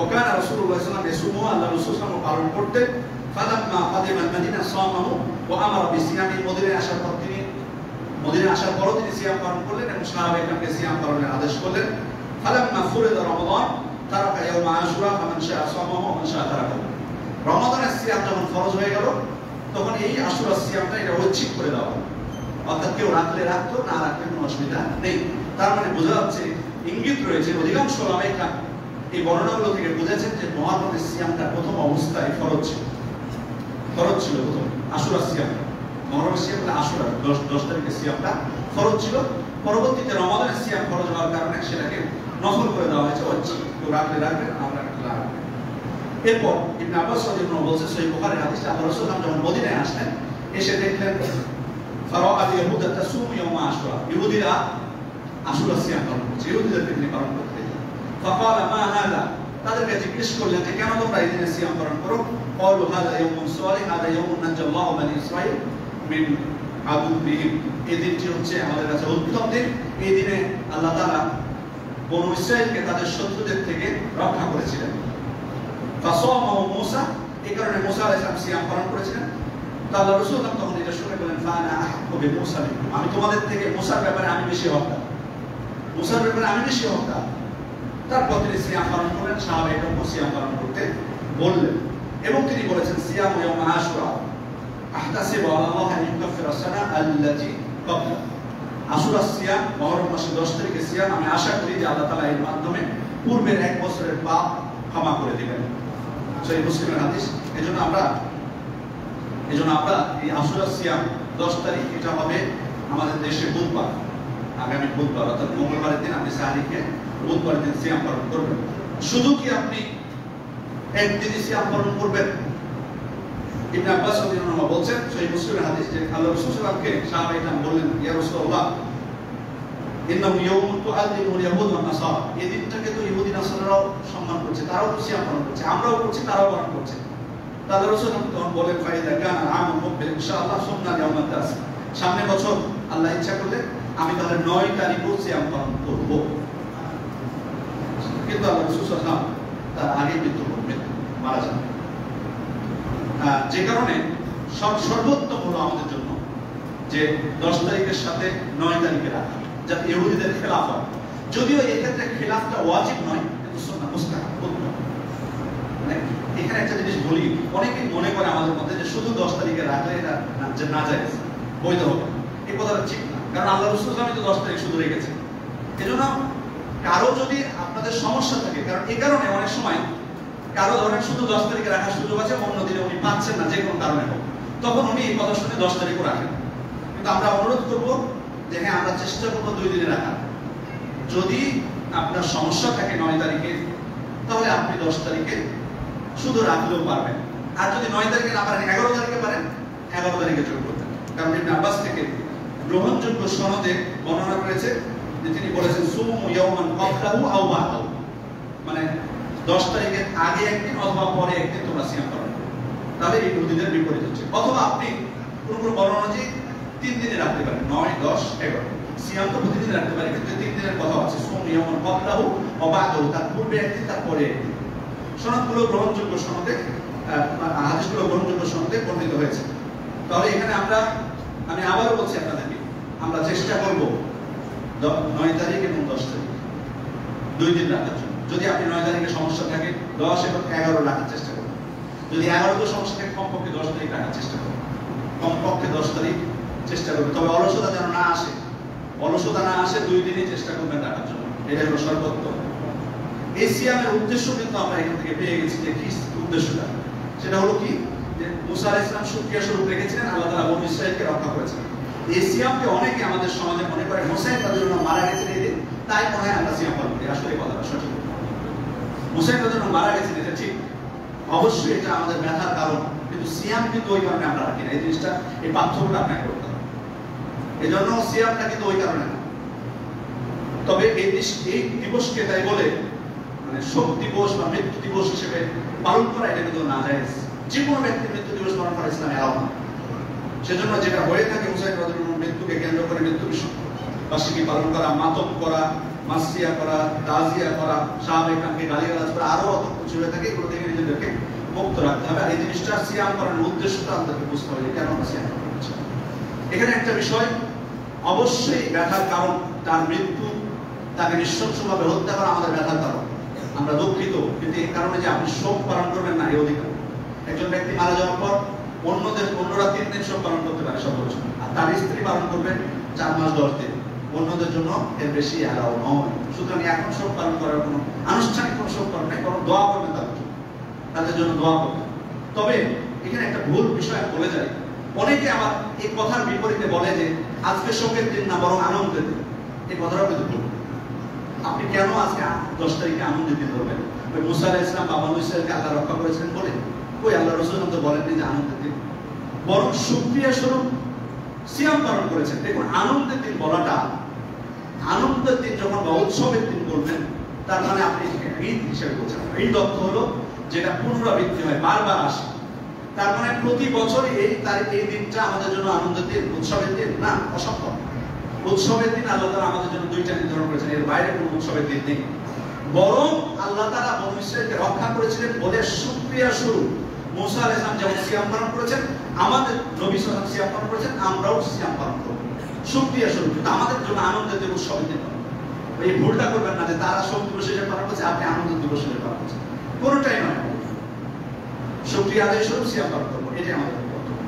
ওকানা রাসূলুল্লাহ সাল্লাল্লাহু আলাইহি ওয়াসাল্লাম আল্লাহ রাসূল সাল্লাল্লাহু আলাইহি ওয়াসাল্লাম পালন করতেন। ফালাম্মা কাদিমা আল-মাদিনা সামাহু ওয়া আমারা বিসিয়ামি। মদিনায় আসার পর তিনি সিয়াম পালন করলেন এবং সাহাবায়ে-কেরামকে সিয়াম পালনের আদেশ করলেন। ফালাম্মা ফুরিদা রমাদান তারাকা ইয়াওমা আশুরা ফামান শাআ সামাহু ওয়া মান শাআ তারাকাহু। রমাদানের সিয়াম যখন ফরজ হয়ে গেল, তখন এই আশুরা সিয়ামটা এটা ঐচ্ছিক করে দেওয়া হলো। অর্থাৎ কেউ রাখলে রাখতো, না রাখলে কোনো অসুবিধা নেই। তার মানে বোঝা যাচ্ছে, ইঙ্গিত রয়েছে, অধিকাংশ ওলামায়ে এই বর্ণনাগুলো থেকে বুঝেছেন যে মুহররমের সিয়ামটা প্রথম অবস্থায় ফরজ ছিল প্রথম আশুরা সিয়াম। মুহররমের সিয়ামটা আশুরা 10 তারিখের সিয়ামটা ফরজ ছিল। পরবর্তীতে রমাদানের সিয়াম ফরজ হওয়ার কারণে সেটাকে নফল করে দেওয়া হয়েছে, ঐচ্ছিক। কেউ রাখলে রাখবেন, না রাখলে রাখবেন। এরপর ইবনে আব্বাস রাদিয়াল্লাহু আনহু বলছেন, সহিহ বুখারীর হাদিসে, আল্লাহ রাসূল যখন মদিনায় আসলেন, এসে দেখলেন ফারাআল ইয়াহুদা তাসুমু ইয়াওমা আশুরা, ইহুদিরা আশুরা সিয়াম পালন করছে, ইহুদিদেরকে তিনি পালন করতে। ফাকালা মা হাদা, তাদেরকে জিজ্ঞেস করলেন যে কেন তোমরা এই দিনে সিয়াম পালন করো? ক্বালু হাদা ইয়াউমুন সালিহ, হাদা ইয়াউমুন নাজ্জাল্লাহু বানি ইসরাঈল মিন আদুবিহিম। এই দিনটি হচ্ছে আমাদের কাছে উত্তম দিন। এই দিনে আল্লাহ তাআলা বনু ইসরাঈলকে তাদের শত্রুদের থেকে রক্ষা করেছিলেন। ফাসামাহু মূসা, এই কারণে মূসা আলাইহিস সালাম সিয়াম পালন করেছিলেন। আল্লাহ রাসূল তখন এটা শুনে বলেন, ফানা আহক্কু বিমূসা মিনকুম, আমি তোমাদের থেকে মূসার ব্যাপারে আমি বেশি হকদার, মূসার ব্যাপারে আমি বেশি হকদার। তারপর তিনি সিয়াম পালন করলেন, সাহাবায়ে-কেরামকে সিয়াম পালন করতে বললেন। এবং তিনি বলেছেন, সিয়াম ইয়াউমা আশুরা আহতাসিবু আলাল্লাহি আন ইউকাফিরা সানা আল্লাতী ক্বাবলা। আশুরা সিয়াম, মুহররম মাসের 10 তারিখে সিয়াম, আমি আশা করি যে আল্লাহ তাআলা এর মাধ্যমে পূর্বের 1 বছরের পাপ ক্ষমা করে দিবেন। সহিহ মুসলিমের হাদিস। এজন্য আমরা এই আশুরা সিয়াম 10 তারিখ, এটা হবে আমাদের দেশে বুধবার, আগামী বুধবার, অর্থাৎ মঙ্গলবারের দিন আপনি সাহারিকে বুধবারের দিন সিয়াম পালন করবেন। শুধু কি আপনি একদিনই সিয়াম পালন করবেন? ইবনে আব্বাস রাদিয়াল্লাহু আনহু বলছেন, সহিহ মুসলিমের হাদিস, যে আল্লাহ রাসূল সাল্লাল্লাহু আলাইহি ওয়াসাল্লামকে সাহাবায়ে-কেরাম বললেন, ইয়া রাসূলুল্লাহ, ইন্নাহু ইয়াউমুন তুআযিমুল ইয়াহুদ ওয়ান নাসারা। এই দিনটাকে তো ইহুদি নাসারারাও সম্মান করছে, তারাও তো সিয়াম পালন করছে, আমরাও করছি, তারাও পালন করছে। আল্লাহ রাসূল তখন বলেন, ফাইদা কানা আমুন মুকবিল ইনশাআল্লাহ সুন্নাহ ইয়াউমাত তাস। সামনে বছর আল্লাহ ইচ্ছা করলে আমি তাহলে 9 তারিখও সিয়াম পালন করব। কিন্তু আল্লাহ রাসূল সাল্লাল্লাহু আলাইহি ওয়াসাল্লাম তার আগে মৃত্যুবরণ করবেন, মারা যান। যে কারণে সর্বোত্তম হলো আমাদের জন্য যে 10 তারিখের সাথে 9 তারিখে রাখা, যাতে ইহুদিদের খেলাফ হয়। যদিও এক্ষেত্রে খেলাফটা ওয়াজিব নয়, কিন্তু সুন্নাহ, মুস্তাহাব, উত্তম। মানে এখানে একটা জিনিস বলি, অনেকেই মনে করে আমাদের মধ্যে যে শুধু 10 তারিখে রাখলে এটা না জায়েজ, বৈধ হবে। এই কথাটা ঠিক না, কারণ আল্লাহ রাসূল সাল্লাল্লাহু আলাইহি ওয়াসাল্লাম তো 10 তারিখ শুধু রেখেছেন। এজন্য কারো যদি আপনাদের সমস্যা থাকে, কারণ এই কারণে অনেক সময় কারো ধরেন শুধু 10 তারিখে রাখার সুযোগ আছে, অন্য দিনে উনি পাচ্ছেন না, যে কোনো কারণে হোক, তখন উনি এই কথা শুনে 10 তারিখও রাখেন। কিন্তু আমরা অনুরোধ করব যে হ্যাঁ, আমরা চেষ্টা করবো 2 দিনে রাখার। যদি আপনার সমস্যা থাকে 9 তারিখে, তাহলে আপনি 10 তারিখে শুধু রাখলেও পারবেন। আর যদি 9 তারিখে না পারেন, 11 তারিখে পারেন, 11 তারিখে যোগ করতেন। কারণ ইবনে আব্বাস থেকে গ্রহণযোগ্য সনদে বর্ণনা করেছে যে তিনি বলেছেন সুমু ইয়াওমান ক্বাবলাহু আও বা'দাহু, মানে 10 তারিখের আগে একদিন অথবা পরে একদিন তোমরা সিয়াম পালন করো। তাহলে এই ইহুদিদের বিপরীত হচ্ছে। অথবা আপনি কোন বর্ণনা অনুযায়ী 3 দিনে রাখতে পারেন, 9, 10, 11। সিয়াম তো প্রতিদিন রাখতে পারেন, কিন্তু 3 দিনের কথা আছে। সুমু ইয়াওমান ক্বাবলাহু ওয়া বা'দাহু, তার পূর্বে একদিন, তার পরে একদিন। সনদগুলো গ্রহণযোগ্য সনদে, হাদিসগুলো গ্রহণযোগ্য সনদে বর্ণিত হয়েছে। তাহলে এখানে আমি আবারও বলছি আপনাদেরকে, আমরা চেষ্টা করব 9 তারিখ এবং 10 তারিখ 2 দিন রাখার জন্য। যদি আপনি 9 তারিখে সমস্যা থাকে 10 এবং 11 রাখার চেষ্টা করুন। যদি 11 সমস্যা থাকে কমপক্ষে 10 তারিখ রাখার চেষ্টা করুন, কমপক্ষে 10 তারিখ চেষ্টা করবেন। তবে অলসতা যেন না আসে, 2 দিনই চেষ্টা করবেন রাখার জন্য। এটা হলো সর্বোত্তম। এই সিয়ামের উদ্দেশ্য কিন্তু আমরা এখান থেকে পেয়ে গেছি যে কি উদ্দেশ্যটা, সেটা হলো কি, যে মুসা আলাইহিস সালাম শুকরিয়া স্বরূপ রেখেছিলেন, আল্লাহ তাআলা বনী ইসরাঈলকে রক্ষা করেছেন। এই সিয়ামকে অনেকে আমাদের সমাজে মনে করে হুসাইন রাদিয়াল্লাহু আনহু মারা গেছেন এই দিন, তাই মনে হয় আমরা সিয়াম পালন করি। আসলে কথাটা সঠিক। হুসাইন রাদিয়াল্লাহু আনহু মারা গেছেন এটা ঠিক, অবশ্যই এটা আমাদের ব্যথার কারণ, কিন্তু সিয়াম কিন্তু ওই কারণে আমরা রাখি না। এই জিনিসটা, এই পার্থক্যটা আপনাকে করতে হবে। এই জন্য সিয়ামটা কিন্তু ওই কারণে না। তবে এই দিবসকে তাই বলে মানে শোক দিবস বা মৃত্যু দিবস হিসেবে পালন করা এটা কিন্তু নাজায়েজ। যে কোনো ব্যক্তির মৃত্যু দিবস পালন করা ইসলামে এলাও না। সেজন্য যেটা হয়ে থাকে হুসাইন রাদিয়াল্লাহু আনহুর মৃত্যুকে কেন্দ্র করে মৃত্যু বার্ষিকী পালন করা, মাতম করা, মাসিয়া করা, তাজিয়া করা, সাহাবায়ে-কেরামকে গালিগালাজ করা, আরো অত কিছু হয়ে থাকে। এগুলো থেকে নিজেদেরকে মুক্ত রাখতে হবে। আর এই জিনিসটা সিয়াম করার উদ্দেশ্যটা আমাদেরকে বুঝতে হবে, কেন আমরা সিয়াম করছি। এখানে একটা বিষয়, অবশ্যই ব্যথার কারণ তার মৃত্যু, তাকে নৃশংসভাবে হত্যা করা আমাদের ব্যথার কারণ, আমরা দুঃখিত। কিন্তু এই কারণে যে আপনি শোক পালন করবেন না, এই অধিকার। একজন ব্যক্তি মারা যাওয়ার পর অন্যরা 3 দিন শোক পালন করতে পারে সর্বোচ্চ, আর তার স্ত্রী পালন করবে 4 মাস 10 দিন। অন্যদের জন্য এর বেশি অ্যালাউ নয়। সুতরাং এখন শোক পালন করার কোনো আনুষ্ঠানিক কোনো শোক পালন নেই, বরং দোয়া করবেন তাদের জন্য দোয়া করবেন। তবে এখানে একটা ভুল বিষয় বলে যাই, অনেকে আবার এই কথার বিপরীতে বলে যে আজকে শোকের দিন না, বরং আনন্দের দিন। এই কথাটাও কিন্তু ভুল। আপনি কেন আজকে 10 তারিখে আনন্দের দিন ধরবেন? ওই মুসা আলাইহিস সালাম বাবা ইসরাঈলকে আল্লাহ রক্ষা করেছিলেন বলে? কই, আল্লাহ রাসূল তো বলেননি যে আনন্দের দিন, বরং শুকরিয়া স্বরূপ সিয়াম পালন করেছেন। দেখুন, আনন্দের দিন বলাটা, আনন্দের দিন যখন বা উৎসবের দিন বলবেন, তার মানে আপনি ঈদ হিসেবে বলছেন। ঈদ অর্থ হলো যেটা পুনরাবৃত্তি হয়, বারবার আসে। তার মানে প্রতি বছর এই দিনটা আমাদের জন্য আনন্দের দিন, উৎসবের দিন না, অসম্ভব। উৎসবের দিন আল্লাহ তাআলা আমাদের জন্য 2টা নির্ধারণ করেছেন, এর বাইরে কোনো উৎসবের দিন নেই। বরং আল্লাহ তাআলা বনী ইসরাঈলকে রক্ষা করেছিলেন বলে শুকরিয়া স্বরূপ মুসা আলাইহিস সালাম যেমন সিয়াম পালন করেছেন, আমাদের নবী সাল্লাল্লাহু আলাইহি ওয়াসাল্লাম সিয়াম পালন করেছেন, আমরাও সিয়াম পালন করব শুকরিয়া স্বরূপ। কিন্তু আমাদের জন্য আনন্দের দিন, উৎসবের দিন। এই ভুলটা করবেন না যে তারা শোক দিবস হিসেবে পালন করছে, আপনি আনন্দের দিবস হিসেবে পালন করছেন। কোনোটাই নয়। শুকরিয়া আদায় স্বরূপ সিয়াম পালন করব, এটাই আমাদের কর্তব্য।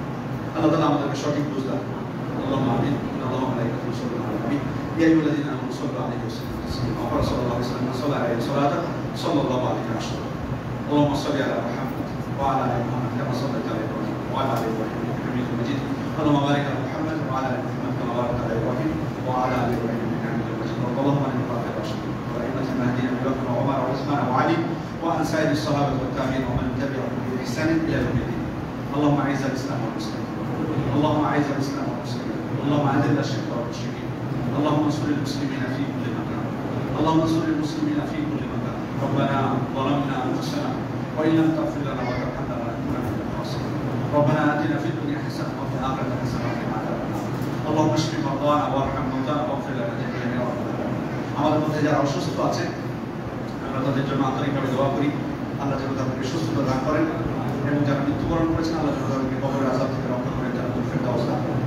আল্লাহ তাআলা আমাদেরকে সঠিক বুঝদান। আল্লাহুম্মা আমিন। আল্লাহুম্মা মালাইকাতুহু ইউসাল্লুনা আলান নবী ইয়া আইয়ুহাল্লাযীনা আমানু সাল্লু আলাইহি ওয়া সাল্লিমু তাসলিমা। ওয়া সাল্লাল্লাহু আলাইহি ওয়া সাল্লাম সাল্লাল্লাহু আলাইহি ওয়া সাল্লাম। اللهم صل على محمد وعلى ال محمد كما صليت على ابراهيم وعلى ال ابراهيم انك حميد مجيد. اللهم بارك على محمد وعلى ال محمد كما باركت على ابراهيم وعلى ال ابراهيم انك حميد مجيد. اللهم انك رافع الراشدين وائمه المهديين ابي بكر وعمر وعثمان وعلي وعن سائر الصحابه والتابعين ومن تبعهم باحسان الى يوم الدين. اللهم اعز الاسلام والمسلمين. اللهم اعز الاسلام والمسلمين. اللهم اذل الشرك والمشركين. اللهم انصر المسلمين في كل مكان. اللهم انصر المسلمين في كل مكان. ربنا ظلمنا انفسنا وان لم تغفر لنا وترحمنا لنكونن من الخاسرين. ربنا اتنا في الدنيا حسنه وفي الاخره حسنه وقنا عذاب النار. اللهم اشف مرضانا وارحم موتانا واغفر لنا جميعا يا رب العالمين. আমাদের মধ্যে যারা অসুস্থ আছে, আমরা তাদের জন্য আন্তরিকভাবে দোয়া করি, আল্লাহ যেন তাদেরকে সুস্থতা দান করেন, এবং যারা মৃত্যুবরণ করেছেন আল্লাহ যেন তাদেরকে কবরের আযাব থেকে রক্ষা করেন, যারা ফেরদাউস দান করেন।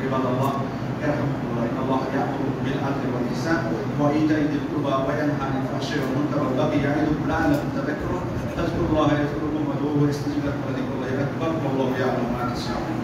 ইবাদাল্লাহ ইয়ারহামুকুল্লাহ, ইন্নাল্লাহ ইয়া'মুরু বিল আদলি ওয়াল ইহসান ওয়া ইতা'i যিল কুরবা ওয়া ইয়ানহা আনিল ফাহশা'i ওয়াল মুনকারি ওয়াল বাগyi ইয়া'iদুকুম লা'allakum tadhakkarun। ফাযকুরুল্লাহা ইয়াযকুরকুম ওয়াদ'উহু ইয়াস্তাজিব লাকুম ওয়া যিকরুল্লাহি আকবার ওয়াল্লাহু ইয়া'লামু মা তাসনা'উন।